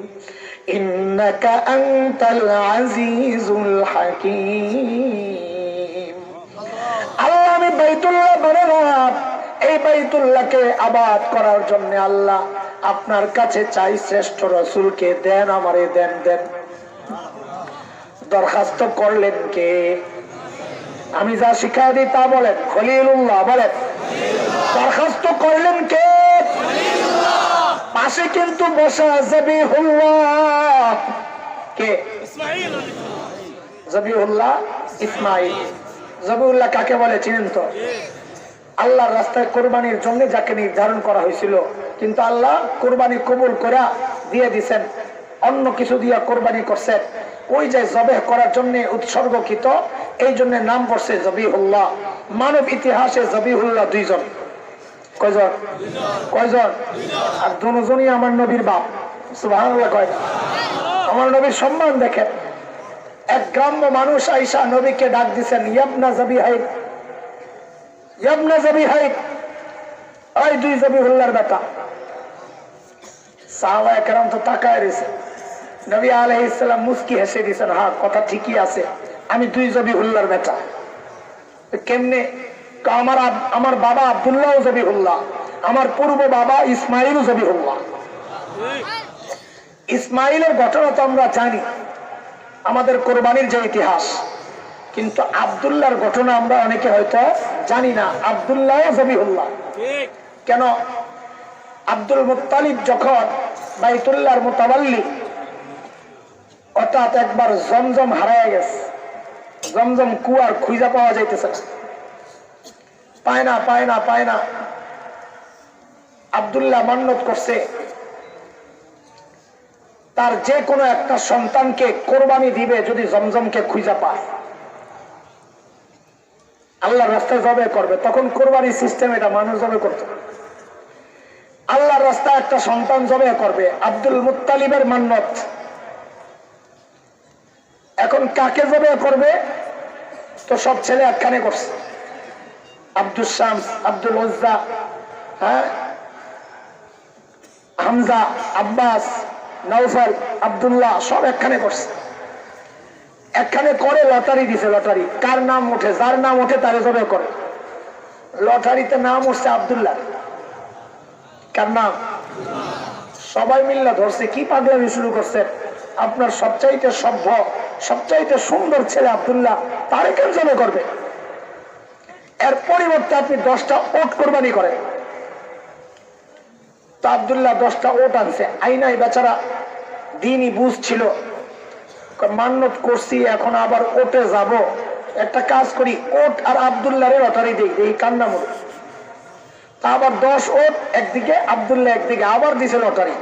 ইন্নাকা আনতাল আজিজুল হাকীম। আল্লাহ আমি বাইতুল্লাহ বানালাম, এই বাইতুল্লাহকে আবাদ করার জন্য আল্লাহ আপনার কাছে চাই শ্রেষ্ঠ রাসূলকে দেন, আমারে দেন দেন। দরখাস্ত করলেন কে? আমি যা শিখাই দিই তা বলেন, খলিলুল্লাহ বলেন। দরখাস্ত করলেন কে? পাশে কিন্তু বসা জবিহুল্লাহ। কে? জবিহুল্লাহ ইসমাইল। জবিহুল্লাহ কাকে বলে চিনেন তো? আল্লাহর রাস্তায় কোরবানির জন্য যাকে নির্ধারণ করা হয়েছিল, কিন্তু আল্লাহ কোরবানি কবুল করে দিয়ে দিছেন, অন্য কিছু দিয়া কোরবানি করছেন। ওই যে জবেহ করার জন্য উৎসর্গকৃত, এই জন্য নাম পড়ছে জবিহুল্লাহ। মানব ইতিহাসে জবিহুল্লাহ দুইজন। কয়জন? কয়জন? আর দুজনই আমার নবীর বাপ। সুবহানাল্লাহ কয়। আমার নবীর সম্মান দেখেন। এক গ্রাম্য মানুষ আইসা নবীকে ডাক দিচ্ছেন, ইয়াবনা জবিহাইর, ইয়াবনা জবিহাইর, ওই দুই জবিহুল্লাহর বেটা। সাহাবায়ে কেরাম তো তাকায় রয়েছে। নবী আলাইহিস সালাম মুস্কি হেসে দিয়েছেন, হ্যাঁ কথা ঠিকই আছে, আমি দুই জবিহুল্লাহর বেটা। কেমনে? আমার বাবা আব্দুল্লাহ জবিহুল্লাহ, আমার পূর্ব বাবা ইসমাইল জবিহুল্লাহ। ইসমাইলের ঘটনা তো আমরা জানি, আমাদের কোরবানির যে ইতিহাস, কিন্তু আব্দুল্লাহর ঘটনা আমরা অনেকে হয়তো জানি না। আব্দুল্লাহ জবিহুল্লাহ কেন? আব্দুল মুত্তালিব যখন বাইতুল্লাহর মুতাওয়াল্লি, অর্থাৎ একবার জমজম হারায় গেছে, জমজম কুয়ার খুঁজা পাওয়া যাইতেছে না, পায় না পায় না পায় না। আব্দুল্লাহ মান্নত করছে তার যে কোনো একটা সন্তানকে কোরবানি দিবে যদি জমজমকে খুঁজা পায়, আল্লাহর রাস্তায় জবে করবে। তখন কোরবানি সিস্টেম এটা, মানুষ জবে করত। আল্লাহর রাস্তায় একটা সন্তান জবে করবে, আব্দুল মুত্তালিবের মান্নত। এখন কাকে জবে করবে? তো সব ছেলে একখানে করছে, আব্দুল শামস, আব্দুল উজ্জা, হ্যাঁ, হামজা, আব্বাস, নওফল, আব্দুল্লাহ সব একখানে করছে। একখানে করে লটারি দিছে, লটারি কার নাম ওঠে, যার নাম ওঠে তারে জবে করে। লটারিতে নাম উঠছে আব্দুল্লাহ, কার নাম? সবাই মিল্লা ধরছে, কি পাগলামি শুরু করছে, আপনার সবচাইতে সভ্য সবচাইতে সুন্দর ছেলে আব্দুল্লাহ, তারে কেন জবে করবে? এর পরিবর্তে আপনি 10টা ওট কোরবানি করেন। তো আব্দুল্লাহ 10টা ওট আনছে, আইনাই বেচারা দিনই বুঝছিল, মান্নত করছি এখন আবার ওটে যাব, একটা কাজ করি, ওট আর আব্দুল্লাহরে লটারি দিই, এই কান্না মনে। তা আবার 10 ওট একদিকে, আব্দুল্লাহ একদিকে, আবার দিছে লটারি,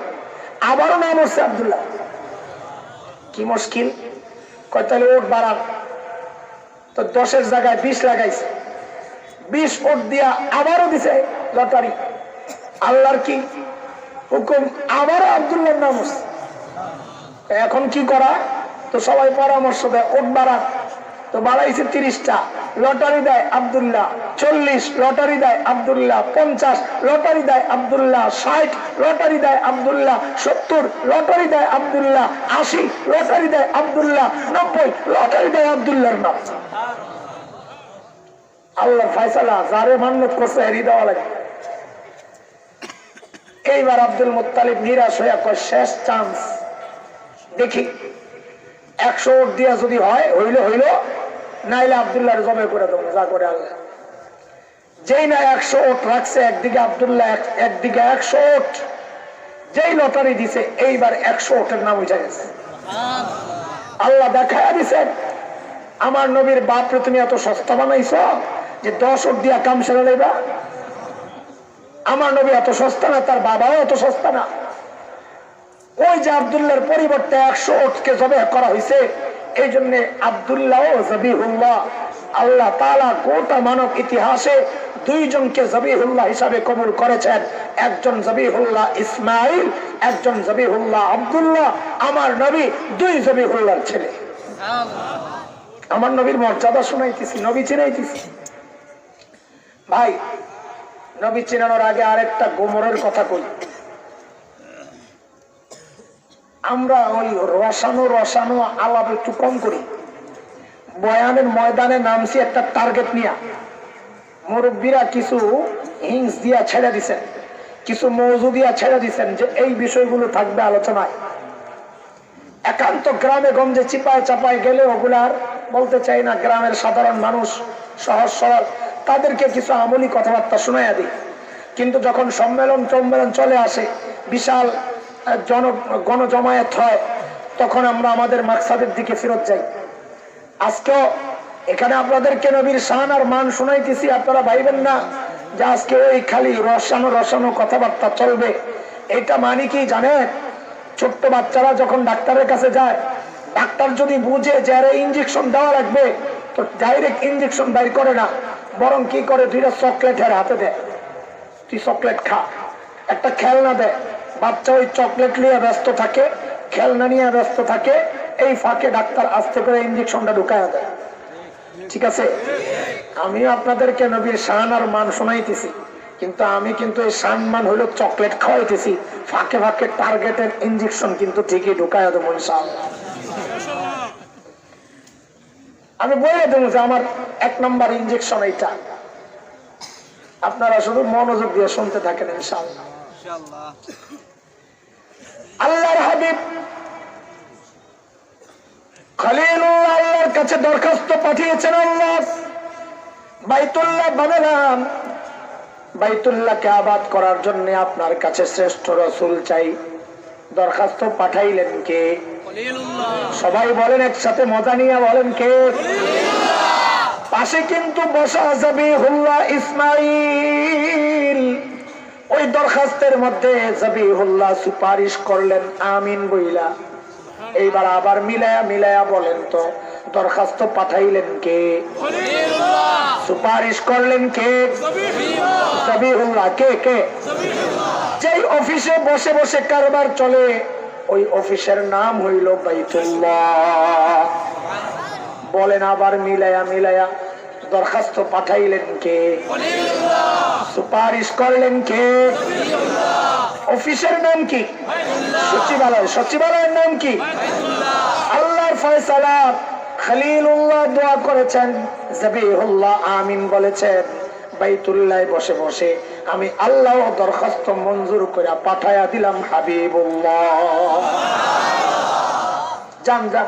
আবারও নাম হচ্ছে আব্দুল্লাহ। কি মুশকিল, কয় তাহলে ওট বাড়ান। তো 10-এর জায়গায় 20 লাগাইছে, 20 ওট দিয়া আবারও দিছে লটারি। আল্লাহর কি হুকুম, আবারও আব্দুল্লাহর নাম হচ্ছে। এখন কি করা? তো সবাই পরামর্শ দেয় ওট বাড়ান। তো বাড়াইছে 30টা, লটারি দেয় আব্দুল্লাহ 40, লটারি দেয় আব্দুল্লাহ 50, লটারি দেয় আব্দুল্লাহ 60, লটারি দেয় আব্দুল্লাহ 70, লটারি দেয় আব্দুল্লাহ 80, লটারি দেয় আব্দুল্লাহ 90, লটারি দেয় আব্দুল্লাহর নাম। আল্লাহ ফায়সালা, যারে মান্নত করছে হেরি দেওয়া লাগে। এইবার আব্দুল মুত্তালিব নিরাশ হইয়া কয় শেষ চান্স, দেখি 100 ওট দিয়া যদি হয় হইলে হইল, নাইলে আব্দুল্লাহর জবে করে দেবো, যা করে আল্লাহ। যেই না 100 ওট রাখছে একদিকে আব্দুল্লাহ, একদিকে 100 ওট, যেই লটারি দিছে এইবার 100 ওটের নাম উঠে গেছে। আল্লাহ দেখায়া দিছেন, আমার নবীর বাপরে তুমি এত সস্তা বানাইছ যে 10 ওট দিয়া কাম সেরে লইবা। আমার নবী এত সস্তা না, তার বাবাও এত সস্তা না। ওই যে আব্দুল্লাহর পরিবর্তে 100 ওটকে জবে করা হয়েছে, এই জন্য আব্দুল্লাহ ও জবিহুল্লাহ, আল্লাহ তাআলা গোটা মানব ইতিহাসে 2 জনকে জবিহুল্লাহ হিসাবে কবুল করেছেন। একজন জবিহুল্লাহ ইসমাইল, একজন জবিহুল্লাহ আব্দুল্লাহ। আমার নবী 2 জবিহুল্লাহর ছেলে। আমার নবীর মর্যাদা শুনাইতেছি, নবী চিনাইতেছি। ভাই, নবী চিনানোর আগে আরেকটা গোমরের কথা কই। আমরা ওই রসানো আলাপ একটু কম করি। বয়ানের ময়দানে নামছি একটা টার্গেট নিয়ে, মুরব্বীরা কিছু হিংস দিয়া ছেড়ে দিচ্ছেন, কিছু মৌজু দিয়া ছেড়ে দিচ্ছেন যে এই বিষয়গুলো থাকবে আলোচনায়। একান্ত গ্রামে গঞ্জে চিপায় চাপায় গেলে ওগুলার বলতে চাই না, গ্রামের সাধারণ মানুষ সহজ সরল, তাদেরকে কিছু আমলি কথাবার্তা শোনাইয়া দিই। কিন্তু যখন সম্মেলন চলে আসে, বিশাল গণজমায়েত হয়, তখন আমরা আমাদের মাকসাদের দিকে ফেরত যাই। আজকেও এখানে আপনাদেরকে নবীর শান আর মান শুনাইতেছি, আপনারা ভাইবেন না যে আজকে ওই খালি রসানো কথাবার্তা চলবে। এটা মানে কি জানেন? ছোট্ট বাচ্চারা যখন ডাক্তারের কাছে যায়, ডাক্তার যদি বুঝে যে আরে ইঞ্জেকশন দেওয়া লাগবে, তো ডাইরেক্ট ইঞ্জেকশন বাইর করে না, বরং কি করে 2টা চকলেট হাতে দেয়, তুই চকলেট খা। একটা খেলনা দেয়, বাচ্চা ওই চকলেট নিয়ে ব্যস্ত থাকে, খেলনা নিয়ে ব্যস্ত থাকে, এই ফাঁকে ডাক্তার আস্তে করে ইঞ্জেকশনটা ঢুকায় দেয়। ঠিক আছে, আমিও আপনাদেরকে নবীর শান আর মান শোনাইতেছি, কিন্তু আমি কিন্তু এই শান মান হইলো চকলেট খাওয়াইতেছি, ফাঁকে ফাঁকে টার্গেটের ইঞ্জেকশন কিন্তু ঠিকই ঢুকায় দেবো ইনশাআল্লাহ। আমি বলে দেবো যে আমার 1 নম্বর ইঞ্জেকশন এইটা, আপনারা শুধু মনোযোগ দিয়ে শুনতে থাকেন ইনশাআল্লাহ। আল্লাহর হাবিব খলিলুল্লাহ আল্লাহর কাছে দরখাস্ত পাঠিয়েছেন, আল্লাহ বাইতুল্লাহ বানালাম, বাইতুল্লাহকে আবাদ করার জন্য আপনার কাছে শ্রেষ্ঠ রাসূল চাই। দরখাস্ত পাঠাইলেন কে? সবাই বলেন একসাথে, মজা নিয়ে বলেন কে? পাশে কিন্তু বসা জবিহুল্লাহ ইসমাইল। ওই দরখাস্তের মধ্যে জবিহুল্লাহ সুপারিশ করলেন আমিন বইলা। এইবার আবার মিলায়া বলেন তো, দরখাস্ত পাঠাইলেন কে? সুপারিশ করলেন কে? জবিহুল্লাহ। কে কে? যেই অফিসে বসে বসে কারবার চলে, ওই অফিসের নাম হইল বাইতুল্লাহ। বলেন আবার মিলায়া মিলায়া দরখাস্ত পাঠাইলেন কে? সুপারিশ করলেন কে? অফিসের নাম কি? সচিবালয়। সচিবালয়ের নাম কি? আল্লাহর ফয়সালা। খলিলুল্লাহ দোয়া করেছেন, জবিহুল্লাহ আমিন বলেছেন, বাইতুল্লাহ বসে বসে আমি আল্লাহ দরখাস্ত মঞ্জুর করে পাঠায়া দিলাম হাবিবুল্লাহ। যান যান,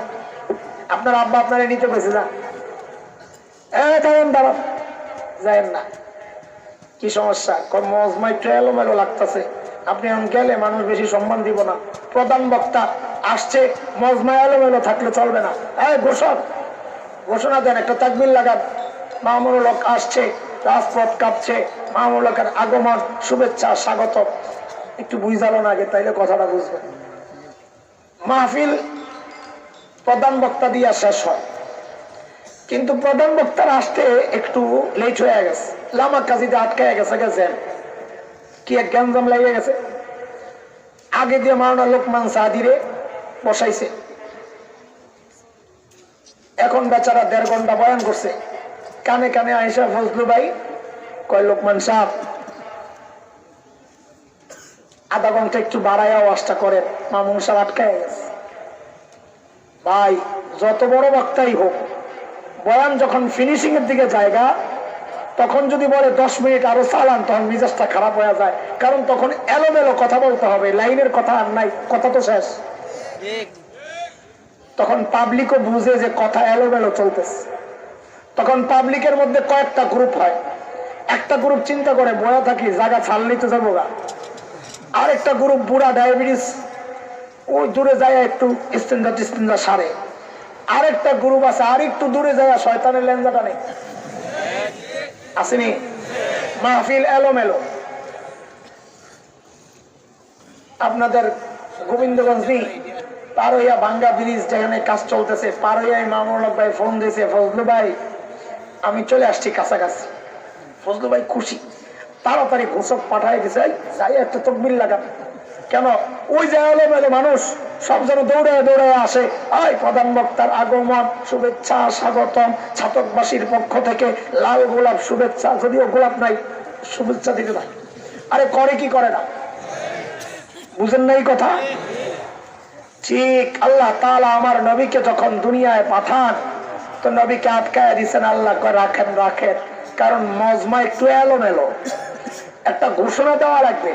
আপনার আব্বা আপনারা নিতে পেয়েছে, যান। দাঁড়ান দাঁড়ান, যায়েন না। কি সমস্যা? মজমা একটু এলোমেলো লাগতেছে, আপনি এখন গেলে মানুষ বেশি সম্মান দিব না। প্রধান বক্তা আসছে, মজমা এলোমেলো থাকলে চলবে না। ঘোষণা দেন, একটা তাকবীর লাগান। মামুনুল হক আসছে, রাজপথ কাঁপছে, মামুনুল হকের আগমন, শুভেচ্ছা, স্বাগত। একটু বুঝালো না আগে, তাইলে কথাটা বুঝবেন। মাহফিল প্রধান বক্তা দিয়া শেষ হয়, কিন্তু প্রধান বক্তার আসতে একটু লেট হয়ে গেছে, লামা কাজিতে আটকায় গেছে। গেছেন কি এক গ্যাঞ্জাম লেগে গেছে। আগে দিয়ে মাওলানা লোকমান সাদিরে বসাইছে, এখন বেচারা 1.5 ঘন্টা বয়ান করছে। কানে কানে আয়েশা ফজলু ভাই কয়, লোকমান সাহেব আধা ঘন্টা একটু বাড়াইয়া ওয়াজটা করেন, মামুন সাহেব আটকায় গেছে। ভাই যত বড় বক্তাই হোক, বয়ান যখন ফিনিশিং এর দিকে জায়গা, তখন যদি বলে 10 মিনিট আরো চালান, তখন মিজাজটা খারাপ হয়ে যায়। কারণ তখন এলোমেলো কথা বলতে হবে, লাইনের কথা আর নাই, কথা তো শেষ। তখন পাবলিকও বুঝে যে কথা এলোমেলো চলতেছে। তখন পাবলিকের মধ্যে কয়েকটা গ্রুপ হয়। একটা গ্রুপ চিন্তা করে বয়া থাকি, জায়গা ছাড়লেই তো যাবো গা। আরেকটা গ্রুপ বুড়া ডায়াবেটিস, ওই দূরে যায় একটু ইস্তেঞ্জা সারে। আরেকটা গ্রুপ আছে আর একটু দূরে যায় শয়তানের লেনজাটা নেই, আসেনি? মাহফিল এলোমেলো। আপনাদের গোবিন্দগঞ্জ পার হইয়া ভাঙ্গা ব্রিজ যেখানে কাজ চলতেছে, পার হইয়া মামুনুল ভাই ফোন দিয়েছে, ফজলু ভাই আমি চলে আসছি কাছাকাছি। ফজলু ভাই খুশি, তাড়াতাড়ি ঘোষক পাঠায় গেছে, যাই একটা তকবির লাগান। কেন? ওই যে এলোমেলো মানুষ সব যেন দৌড়ায় দৌড়ায় আসে। প্রধান বক্তার আগমন, শুভেচ্ছা, স্বাগতম, ছাতকবাসীর পক্ষ থেকে লাল গোলাপ শুভেচ্ছা, যদিও গোলাপ নাই, শুভেচ্ছা দিতে নাই। আরে করে কি করে না, বুঝেন না এই কথা? ঠিক আল্লাহ তাআলা আমার নবীকে যখন দুনিয়ায় পাঠান, তো নবীকে আটকায় দিচ্ছেন। আল্লাহ কয় রাখেন রাখেন, কারণ মজমা একটু এলোমেলো। একটা ঘোষণা দেওয়া লাগবে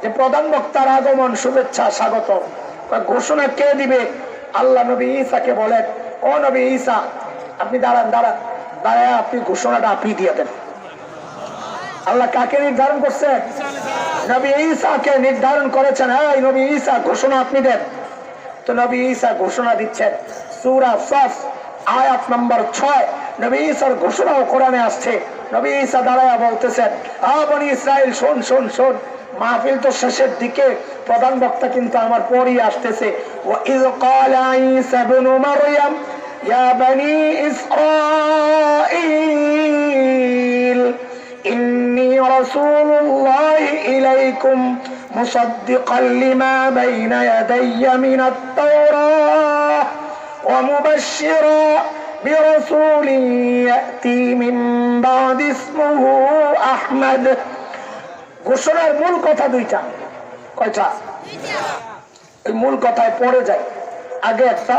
যে প্রধান বক্তার আগমন, শুভেচ্ছা, স্বাগত। ঘোষণা কে দিবে? আল্লাহ নবী ঈসাকে বলেন, ও নবী ঈসা আপনি দাঁড়ান, দাঁড়ান, দাঁড়ায় আপনি ঘোষণাটা আপনি দিয়ে দেন। আল্লাহ কাকে নির্ধারণ করছেন? নবী ঈসাকে নির্ধারণ করেছেন, হ্যাঁ নবী ঈসা ঘোষণা আপনি দেন। তো নবী ঈসা ঘোষণা দিচ্ছেন। সূরা সফ আয়াত নম্বর 6 নবী ঈসার ঘোষণাও কোরআনে আসছে। নবী ঈসা দাঁড়ায়া বলতেছেন, বনি ইসরাইল শোন শোন শোন। মাহফিল তো শেষের দিকে, প্রধান বক্তা কিন্তু আমার পরই আসতেছে। ওয়াইয ক্বালা ঈসা ইবনু মারইয়াম ইয়া বনি ইসরাঈল ইন্নী রাসূলুল্লাহি ইলাইকুম মুসাদ্দিকান লিমা বাইনা ইয়াদাইয়া মিনাত তাওরাহ ওয়া মুবাশশিরান বিরাসূলিন ইয়াতি মিন বা'দি ইসমুহু আহমদ। ঘোষণার মূল কথা দুইটা। কয়টা? এই মূল কথায় পড়ে যায়। আগে একটা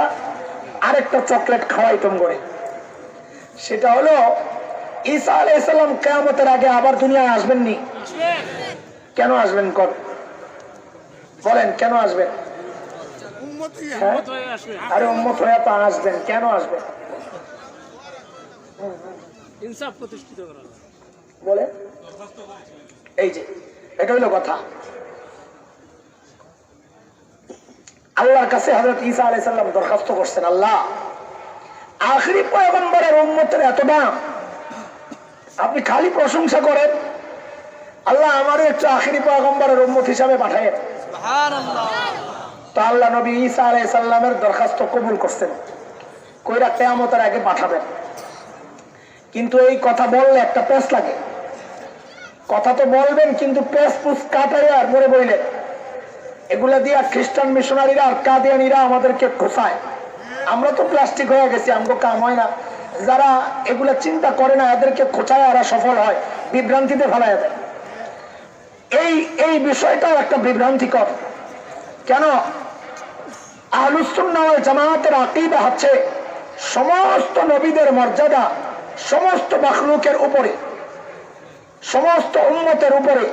আরেকটা চকলেট খাওয়াইতাম করে, সেটা হলো ঈসা আলাইহিস সালাম কিয়ামতের আগে আবার দুনিয়ায় আসবেন নি? কেন আসবেন? বলেন কেন আসবেন? আরে উম্মত হয়ে তো আসবেন, কেন আসবেন? ইনসাফ প্রতিষ্ঠিত করা বলে। এই যে এটা হইল কথা। আল্লাহর কাছে হযরত ঈসা আলাইহিস সালাম দরখাস্ত করছেন, আল্লাহ আখেরি পয়গম্বরের উম্মতের এত দাম, আপনি খালি প্রশংসা করেন, আল্লাহ আমারও একটু আখেরি পয়গম্বরের উম্মত হিসাবে পাঠায়েন। সুবহানাল্লাহ। তো আল্লাহ নবী ঈসা আলাইহিস সালামের দরখাস্ত কবুল করছেন, কইরা কিয়ামতের আগে পাঠাবেন। কিন্তু এই কথা বললে একটা পেশ লাগে। কথা তো বলবেন কিন্তু পেস পুস কাটাইয়া আর পরে বইলেন। এগুলা দিয়া খ্রিস্টান মিশনারিরা আর কাদিয়ানিরা আমাদেরকে খোঁচায়। আমরা তো প্লাস্টিক হয়ে গেছি, আমগো কাম হয় না। যারা এগুলা চিন্তা করে না এদেরকে খোঁচায় আর সফল হয়, বিভ্রান্তিতে ফেলায় দেয়। এই বিষয়টাও একটা বিভ্রান্তিকর। কেন? আহলুস সুন্নাহ ওয়াল জামাতের আকীদা হচ্ছে সমস্ত নবীদের মর্যাদা সমস্ত মাখলুকের উপরে, সমস্ত উম্মতের উপরে।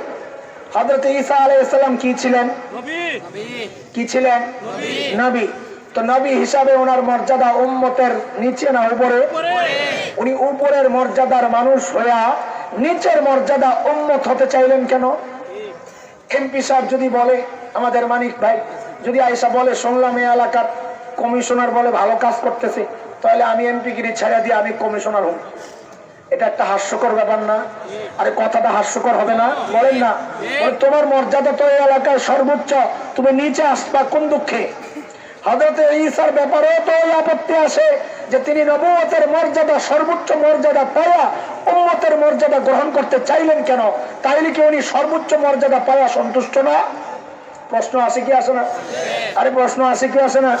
হযরত ঈসা আলাইহিস সালাম কি ছিলেন? নবী। কি ছিলেন? নবী। তো নবী হিসাবে ওনার মর্যাদা উম্মতের নিচে না উপরে? উনি উপরের মর্যাদার মানুষ হইয়া নিচের মর্যাদা উম্মত হতে চাইলেন কেন? এমপি সাহেব যদি বলে, আমাদের মানিক ভাই যদি আয়েশা বলে, শুনলাম এই এলাকার কমিশনার বলে ভালো কাজ করতেছে, তাহলে আমি এমপি গিরি ছেড়ে দিয়ে আমি কমিশনার হব। এটা একটা হাস্যকর ব্যাপার না? আরে কথাটা হাস্যকর হবে না? বলেন না। তোমার মর্যাদা তো এই এলাকায় সর্বোচ্চ, তুমি নিচে আসবা কোন দুঃখে? হযরত ঈসার ব্যাপারে তো এই আপত্তি আসে যে তিনি নবুয়তের মর্যাদা সর্বোচ্চ মর্যাদা পাওয়া উম্মতের মর্যাদা গ্রহণ করতে চাইলেন কেন? তাইলে কি উনি সর্বোচ্চ মর্যাদা পাওয়া সন্তুষ্ট না? প্রশ্ন আসে কি আসে না? আরে প্রশ্ন আসে কি আসে না?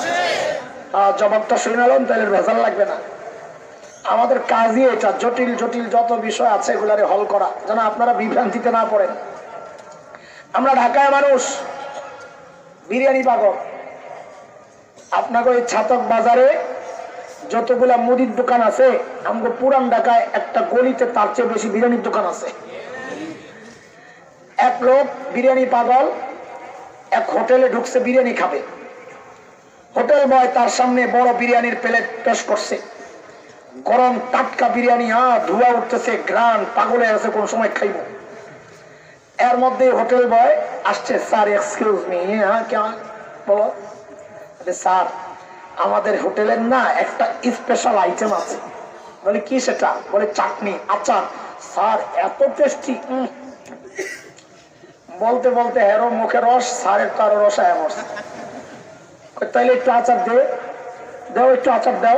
জবাবটা শুনালেন, তাহলে ভেজাল লাগবে না। আমাদের কাজই এটা, জটিল জটিল যত বিষয় আছে এগুলারে হল করা, যেন আপনারা বিভ্রান্তিতে না পড়েন। আমরা ঢাকায় মানুষ, বিরিয়ানি পাগল। আপনাকে ওই ছাতক বাজারে যতগুলা মুদির দোকান আছে, আমাকে পুরান ঢাকায় একটা গলিতে তার চেয়ে বেশি বিরিয়ানির দোকান আছে। এক লোক বিরিয়ানি পাগল, এক হোটেলে ঢুকছে বিরিয়ানি খাবে। হোটেল বয় তার সামনে বড় বিরিয়ানির প্লেট পেশ করছে, গরম টাটকা বিরিয়ানি, ধোঁয়া উঠতেছে, গ্রান, পাগলে আছে, কোন সময় খাইব। এর মধ্যে হোটেল বয় আসছে, স্যার এক্সকিউজ মি, বলো। স্যার আমাদের হোটেলের না একটা স্পেশাল আইটেম আছে। বলে কি সেটা? বলে চাটনি, আচার। স্যার এত টেস্টি। বলতে বলতে হেরো মুখে রস, স্যারের তো আরো রসায় বসে। তাইলে একটু আচার দাও, একটু আচার দাও।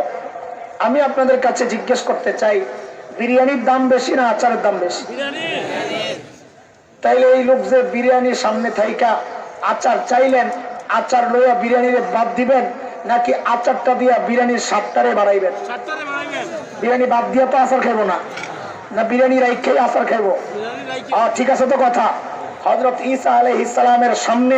আমি আপনাদের কাছে জিজ্ঞেস করতে চাই, বিরিয়ানির দাম বেশি না আচারের দাম বেশি? তাইলে এই লোক যে বিরিয়ানির সামনে থাইকা আচার চাইলেন, আচার লইয়া বিরিয়ানির বাদ দিবেন নাকি আচারটা দিয়া বিরিয়ানির স্বাদটারে বাড়াইবেন? বিরিয়ানি বাদ দিয়া তো আচার খাইবো না, না বিরিয়ানি রাইখেই আচার খাইবো? ঠিক আছে তো কথা। হযরত ঈসা আলাইহিস সালামের সামনে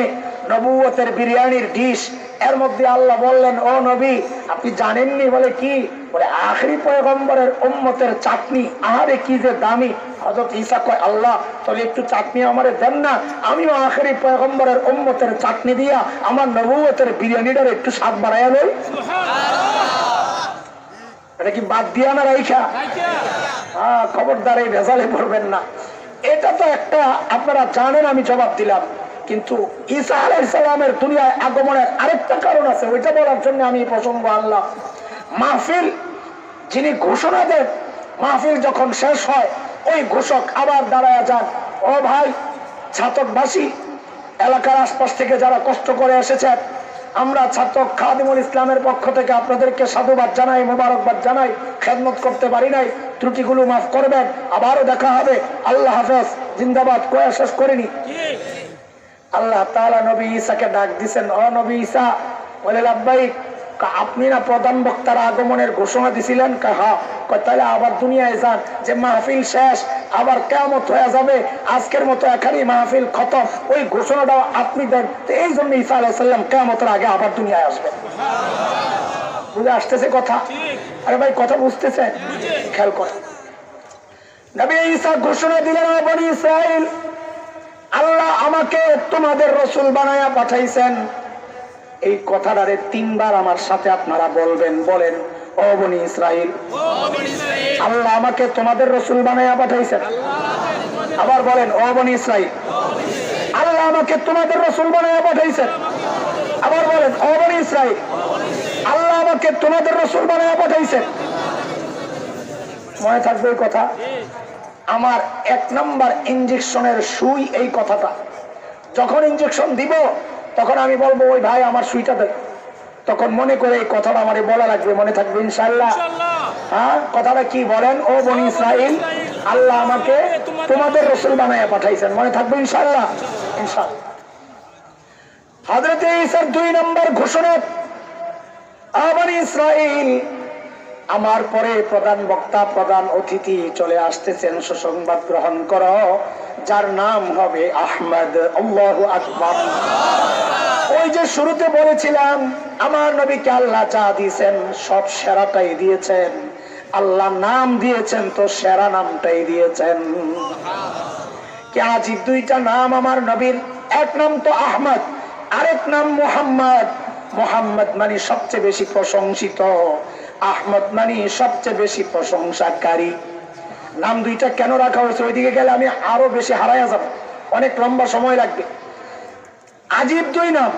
নবুয়তের বিরিয়ানির ডিশ, এর মধ্যে আল্লাহ বললেন, ও নবী আপনি জানেননি? বলে কি? বলে আখেরি পয়গম্বরের উম্মতের চাটনি, আহারে কি যে দামি। হযরত ঈসা কয়, আল্লাহ তাহলে একটু চাটনি আমারে দেন না, আমিও আখেরি পয়গম্বরের উম্মতের চাটনি দিয়া আমার নবুয়তের বিরিয়ানিটার একটু স্বাদ বাড়াইয়া লই। এটা কি বাদ দিয়া না রাইখা? খবরদার এই ভেজালে পড়বেন না। এটা তো একটা, আপনারা জানেন, আমি জবাব দিলাম। কিন্তু ঈসা আলাইহিস সালামের দুনিয়ায় আগমনের আরেকটা কারণ আছে, ওইটা বলার জন্য আমি প্রসঙ্গ আনলাম। মাহফিল যিনি ঘোষণা দেন, মাহফিল যখন শেষ হয় ওই ঘোষক আবার দাঁড়ায় যান, ও ভাই ছাতকবাসী, এলাকার আশপাশ থেকে যারা কষ্ট করে এসেছেন, আমরা ছাতক খাদিমুল ইসলামের পক্ষ থেকে আপনাদেরকে সাধুবাদ জানাই, মোবারকবাদ জানাই। খেদমত করতে পারি নাই, ত্রুটিগুলো মাফ করবেন, আবারও দেখা হবে। আল্লাহ হাফেজ, জিন্দাবাদ কয়ে শেষ করিনি। আল্লাহ তাআলা নবী ঈসাকে ডাক দিছেন, ও নবী ঈসা। বলে লাব্বাইক। আপনি না প্রধান বক্তার আগমনের ঘোষণা দিছিলেন? হ্যাঁ। তাহলে আবার দুনিয়ায় যান, যে মাহফিল শেষ, আবার কিয়ামত হয়ে যাবে, আজকের মতো এখানেই মাহফিল খতম, ওই ঘোষণাটাও আপনি দেন। তো এই জন্য ঈসা আলাইহিস সালাম কিয়ামতের আগে আবার দুনিয়ায় আসবেন। বুঝে আসতেছে কথা? আরে ভাই কথা বুঝতেছেন? খেয়াল করেন, নবী ঈসা ঘোষণা দিলেন, ও বনী ইসরাইল, আল্লাহ আমাকে তোমাদের রাসূল বানায়া পাঠাইছেন। এই কথাটারে 3 বার আমার সাথে আপনারা বলবেন। বলেন, ও বনী ইসরাইল, আল্লাহ আমাকে তোমাদের রাসূল বানায়া পাঠাইছেন। আবার বলেন, ও বনী ইসরাইল, আল্লাহ আমাকে তোমাদের রাসূল বানায়া পাঠাইছেন। আবার বলেন, ও বনী ইসরাইল, আল্লাহ আমাকে তোমাদের রাসূল বানায়া পাঠাইছেন। মনে থাকবে এই কথা? আমার 1 নাম্বার ইনজেকশনের সুই এই কথাটা। যখন ইনজেকশন দিব তখন আমি বলবো, ওই ভাই আমার সুইটা দেয়। তখন মনে করে এই কথাটা আমারে বলা লাগবে, মনে থাকবে ইনশাআল্লাহ। কথাটা কি বলেন, ও বনী ইসরাইল, আল্লাহ আমাকে তোমাদের রসুল বানায়া পাঠাইছেন, মনে থাকবে ইনশাআল্লাহ। ইনশাআল্লাহ। হযরত ঈসার 2 নম্বর ঘোষণা, বনী ইসরাইল, আমার পরে প্রধান বক্তা প্রধান অতিথি চলে আসতেছেন, সুসংবাদ গ্রহণ করো, যার নাম হবে আহমদ। আল্লাহু আকবার। ওই যে শুরুতে বলেছিলাম আমার নবীকে আল্লাহ যা দিয়েছেন সব সেরাটাই দিয়েছেন, আল্লাহ নাম দিয়েছেন তো সেরা নামটাই দিয়েছেন। কি আজীব 2টা নাম আমার নবীর, এক নাম তো আহমদ, আরেক নাম মুহাম্মদ। মুহাম্মদ মানে সবচেয়ে বেশি প্রশংসিত, আহমদ মানে সবচেয়ে বেশি প্রশংসাকারী। নাম 2টা কেন রাখা হয়েছে ওইদিকে গেলে আমি আরো বেশি হারাইয়া যাব, অনেক লম্বা সময় লাগবে। আজীব 2 নাম,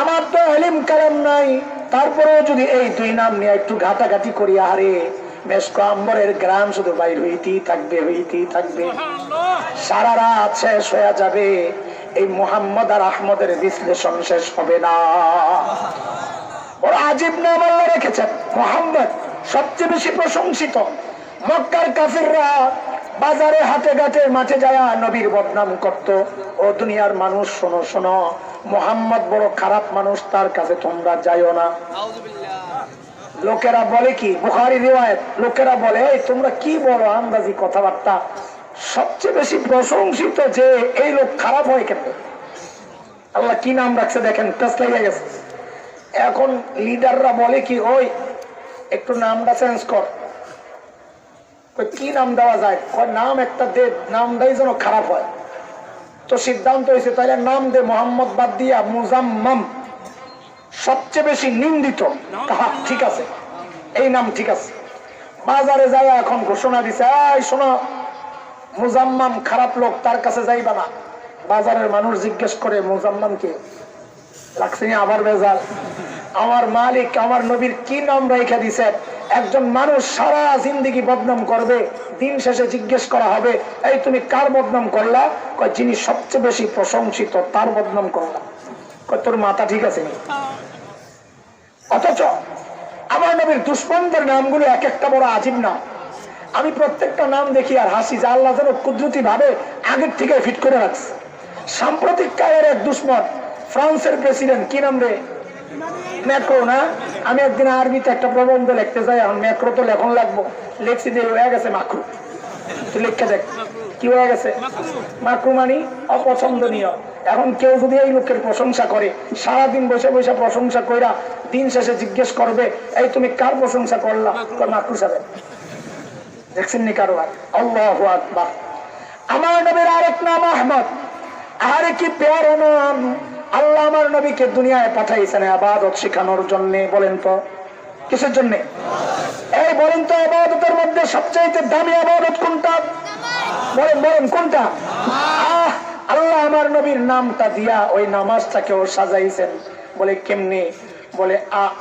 আমার তো ইলম কালাম নাই, তারপরেও যদি এই 2 নাম নিয়ে একটু ঘাটাঘাটি করি, আরে মেশকো আম্বরের গ্রাম শুধু বাইর হইতেই থাকবে, হইতেই থাকবে, সারা রাত শেষ হয়ে যাবে, এই মুহাম্মদ আর আহমদের বিশ্লেষণ শেষ হবে না। ওর আজীব নাম আল্লাহ রেখেছেন মুহাম্মদ, সবচেয়ে বেশি প্রশংসিত। মক্কার কাফিররা বাজারে হাটে ঘাটে মাঠে যায় নবীর বদনাম করত, ও দুনিয়ার মানুষ শোনো শোনো, মুহাম্মদ বড় খারাপ মানুষ, তার কাছে তোমরা যাইও না। লোকেরা বলে কি, বুখারী রিওয়ায়াত, লোকেরা বলে এই তোমরা কি বলো আন্দাজি কথাবার্তা, সবচেয়ে বেশি প্রশংসিত যে এই লোক খারাপ হয় কেন? আল্লাহ কি নাম রাখছে দেখেন, টেস্ট লেগে গেছে। এখন লিডাররা বলে কি, ওই একটু নামটা চেঞ্জ কর। কি নাম দেওয়া যায়? নাম একটা দে, নাম দেয় যেন খারাপ হয়। তো সিদ্ধান্ত হয়েছে তাহলে নাম দে মোহাম্মদ বাদ দিয়া মুজাম্মাম, সবচেয়ে বেশি নিন্দিত। ঠিক আছে, এই নাম ঠিক আছে। বাজারে যায় এখন ঘোষণা দিছে, এই শোনো, মুজাম্মাম খারাপ লোক, তার কাছে যাইবা না। বাজারের মানুষ জিজ্ঞেস করে মুজাম্মাম কে লাগছে, আবার বেজাল। আমার মালিক আমার নবীর কি নাম রেখে দিছে? একজন মানুষ সারা জিন্দেগি বদনাম করবে, দিন শেষে জিজ্ঞেস করা হবে, এই তুমি কার বদনাম করলা? কয় যিনি সবচেয়ে বেশি প্রশংসিত তার বদনাম করলা। কয় তোর মাথা ঠিক আছে? অথচ আমার নবীর দুশ্মনদের নামগুলো এক একটা বড় আজীব নাম। আমি প্রত্যেকটা নাম দেখি আর হাসি, যে আল্লাহ যেন কুদরতি ভাবে আগের থেকে ফিট করে রাখছে। সাম্প্রতিক কালের এক দুশ্মন, ফ্রান্সের প্রেসিডেন্ট, কি নাম রে? ম্যাক্রো না? আমি একদিন আরবিতে একটা প্রবন্ধ লিখতে যাই, এখন ম্যাক্রো তো লেখন লাগবো, লেখছি যে হয়ে গেছে মাকরু। তুই লিখে দেখ কি হয়ে গেছে, মাকরু মানে অপছন্দনীয়। এখন কেউ যদি এই লোকের প্রশংসা করে, সারাদিন বসে বসে প্রশংসা কইরা দিন শেষে জিজ্ঞেস করবে, এই তুমি কার প্রশংসা করলা? মাকরু সাহেব। দেখছেন নি কারবার? আল্লাহু আকবার। আমার নবীর আরেক নাম আহমদ, আরে কি প্যারা নাম। আল্লাহ আমার নবীকে দুনিয়ায় পাঠাইছেন ইবাদত শেখানোর জন্য। বলেন তো কিসের জন্য? এই বলেন তো ইবাদতের মধ্যে সবচাইতে দামি ইবাদত কোনটা? বলেন বলেন কোনটা? আল্লাহ আমার নবীর নামটা দিয়া ওই নামাজটাকেও সাজাইছেন। বলে কেমনে? বলে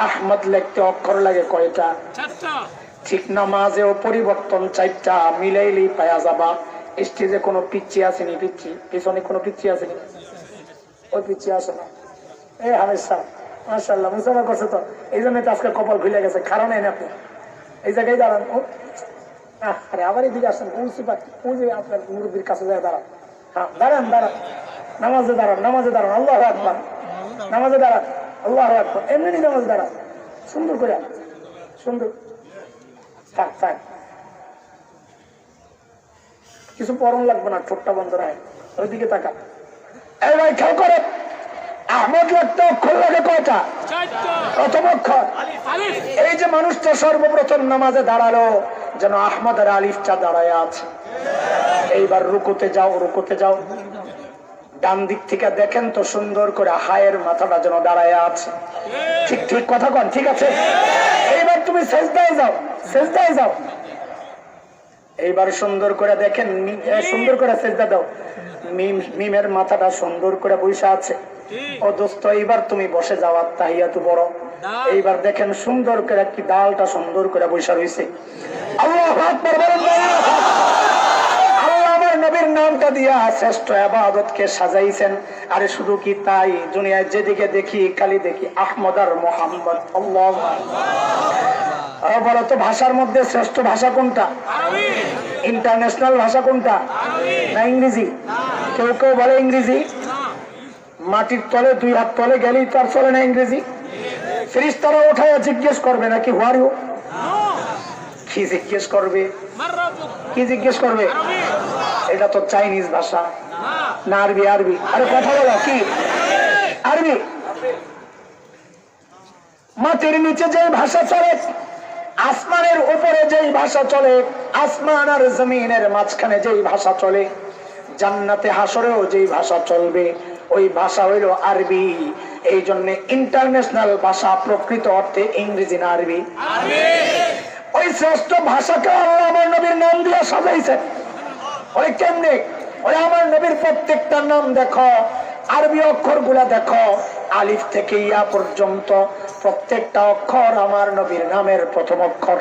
আহমদ লিখতে অক্ষর লাগে কয়টা? 4টা। ঠিক নামাজেও পরিবর্তন 4টা, মিলাইলেই পাওয়া যাবা। স্টেজে কোনো পিচ্ছি আসেনি, পিচ্ছি পিছনে কোনো পিচ্ছি আসেনি, ওই পিচ্ছি আসে না। এই হামেশ সাহেব মাশাআল্লাহ মুসাফা করছে তো, এই জন্য তো আজকে কপাল খুলে গেছে। খারাপ নেন আপনি, এই জায়গায় দাঁড়ান। আরে আবার এদিকে আসেন, আপনার মুরব্বীর কাছে যায় দাঁড়ান। হ্যাঁ দাঁড়ান দাঁড়ান, নামাজে দাঁড়ান, নামাজে দাঁড়ান। আল্লাহু আকবার, নামাজে দাঁড়ান। আল্লাহু আকবার, এমনি নামাজে দাঁড়ান, সুন্দর করে, সুন্দর। থাক থাক, কিছু পরম লাগবে না, ঠোঁটটা বন্ধ রাখ, ওইদিকে তাকা। এই ভাই খেয়াল করে, আহমদ লিখতে অক্ষর লাগে কয়টা? প্রথম অক্ষর। এই যে মানুষটা সর্বপ্রথম নামাজে দাঁড়ালো, যেন আহমদের আলিফটা দাঁড়ায় আছে। এইবার রুকুতে যাও, রুকুতে যাও, ডান দিক থেকে দেখেন তো সুন্দর করে হায়ের মাথাটা যেন দাঁড়ায় আছে। ঠিক ঠিক কথা কন, ঠিক আছে? এইবার তুমি সেজদায় যাও, সেজদায় যাও। এইবার সুন্দর করে দেখেন, সুন্দর করে সেজদা দাও, মিমের মাথাটা সুন্দর করে বসে আছে। ও দোস্ত এইবার তুমি বসে যাওয়ার তাহিয়াতু বড়। এইবার দেখেন সুন্দর করে কি ডালটা সুন্দর করে বসে রয়েছে। আল্লাহু আকবার বলেন। আল্লাহ আমার নবী নবীর নামটা দিয়া শ্রেষ্ঠ ইবাদতকে সাজাইছেন। আরে শুধু কি তাই, দুনিয়ায় যেদিকে দেখি খালি দেখি আহমদ আর মোহাম্মদ। আল্লাহু আকবার। বলো তো ভাষার মধ্যে শ্রেষ্ঠ ভাষা কোনটা? ইন্টারন্যাশনাল ভাষা কোনটা? না ইংরেজি? কেউ কেউ বলে ইংরেজি। মাটির তলে 2 হাত তলে গেলেই তার চলে না ইংরেজি। ফেরেশতারা উঠায় জিজ্ঞেস করবে নাকি হু আর ইউ? কি জিজ্ঞেস করবে? কি জিজ্ঞেস করবে? এটা তো চাইনিজ ভাষা না আরবি? আরবি। আরে কথা বলো, কি আরবি? মাটির নিচে যে ভাষা চলে, আসমানের উপরে যেই ভাষা চলে, আসমান আর জমিনের মাঝখানে যেই ভাষা চলে, জান্নাতে হাসরেও যেই ভাষা চলবে, ওই ভাষা হইল আরবি। এই জন্য ইন্টারন্যাশনাল ভাষা প্রকৃত অর্থে ইংরেজি না আরবি? ওই শ্রেষ্ঠ ভাষাকে আল্লাহ আমার নবীর নাম দিয়ে সাজাইছেন। ওই কেমনে? ওই আমার নবীর প্রত্যেকটা নাম দেখো, আরবি অক্ষর গুলা দেখো, আলিফ থেকে ইয়া পর্যন্ত প্রত্যেকটা অক্ষর আমার নবীর নামের প্রথম অক্ষর।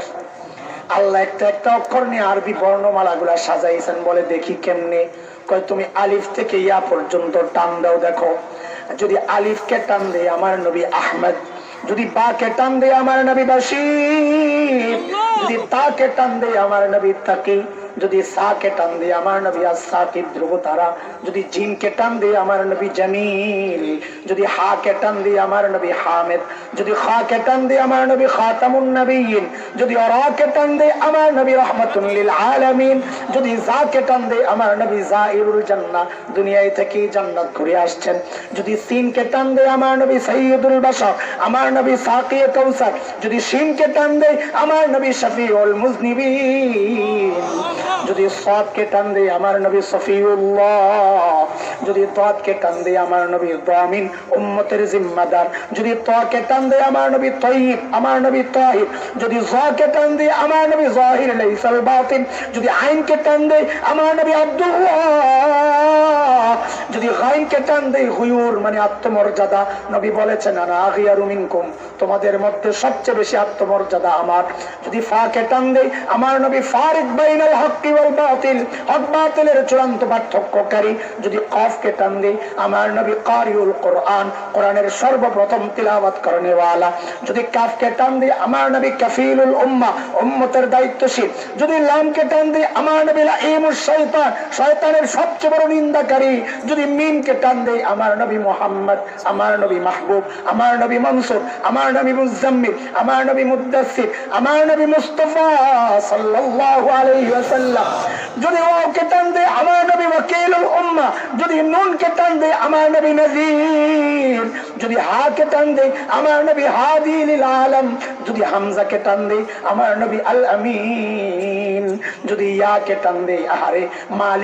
আল্লাহ একটা একটা অক্ষর নিয়ে আরবি বর্ণমালা গুলা সাজাইছেন। বলে দেখি কেমনে? কয় তুমি আলিফ থেকে ইয়া পর্যন্ত টান দাও, দেখো। যদি আলিফকে টান দেয় আমার নবী আহমদ, যদি বা কে টান দেয় আমার নবী বাশীর, যদি তা কে টান দেয় আমার নবী তাকি, যদি সা কে টান দেয় আমার নবী আস-সাকিব ধ্রুব তারা, যদি জিম কে টান দেয় আমার নবী জামিল, যদি হা কে টান দেয় আমার নবী হামিদ, যদি খা কে টান দেয় আমার নবী খাতামুন নবিয়্যিন, যদি রা কে টান দেয় আমার নবী রাহমাতুল লিল আলামিন, যদি জা কে টান দেয় আমার নবী জাইরুল জান্নাহ, দুনিয়ায় থেকে জান্নাত ঘুরে আসছেন, যদি সিন কে টান দেয় আমার নবী সাইয়্যিদুল বাশার, আমার নবী সাকিয়ে কাউসার, যদি শিন কে টান দেয় আমার নবী শফিউল মুজনিবিন, যদি সাদ কে টান দেয় আমার নবী সফিউল্লাহ, যদি তাদ কে টান দেয় আমার নবী দামিন উম্মতের জিম্মাদার, যদি তা কে টান দেয় আমার নবী তাইয়িব, আমার নবী তাহির, যদি জা কে টান দেয় আমার নবী জাহির লাইসাল বাতিন, যদি আইন কে টান দেয় আমার নবী আব্দুল্লাহ, যদি গাইন কে টান দেয় হুয়ুর মানে আত্মমর্যাদা। নবী বলেছেন আনা আগিয়ারু মিনকুম, তোমাদের মধ্যে সবচেয়ে বেশি আত্মমর্যাদা আমার। যদি ফা কে টান দেয় আমার নবী ফারিক বাইনাল হক্কি ওয়াল বাতিল, হক বাতিলের চূড়ান্ত পার্থক্যকারী। যদি কফ কে টান দেয় আমার নবী কারিউল কোরআন, কোরআনের সর্বপ্রথম তিলাওয়াত করনে ওয়ালা। যদি কাফ কে টান দেয় আমার নবী কাফিলুল উম্মাহ, উম্মতের দায়িত্বশীল। যদি লাম কে টান দেয় আমার নবী লাঈমুশ শয়তান, শয়তানের সবচেয়ে বড় নিন্দাকারী। যদি মিম কে টান দেয় আমার নবী মুহাম্মদ, আমার নবী মাহবুব, আমার নবী মনসুর, আমার নবী মুজাম্মিল, আমার নবী মুদ্দাসসির, আমার নবী মুস্তাফা সাল্লাল্লাহু আলাইহি ওয়াসাল্লাম। যদি ওয়াও কে টান দেয় আমার নবী ওয়াকিলুল উম্মাহ, যদি নুন কে টান দেয় আমার নবী নাযীর, যদি হা কে টান দেয় আমার নবী হাদি লিল আলম, যদি হামজা কে টান দেয় আমার নবী আল আমিন, যদি ইয়া কে টান দেয় আহারে মালিক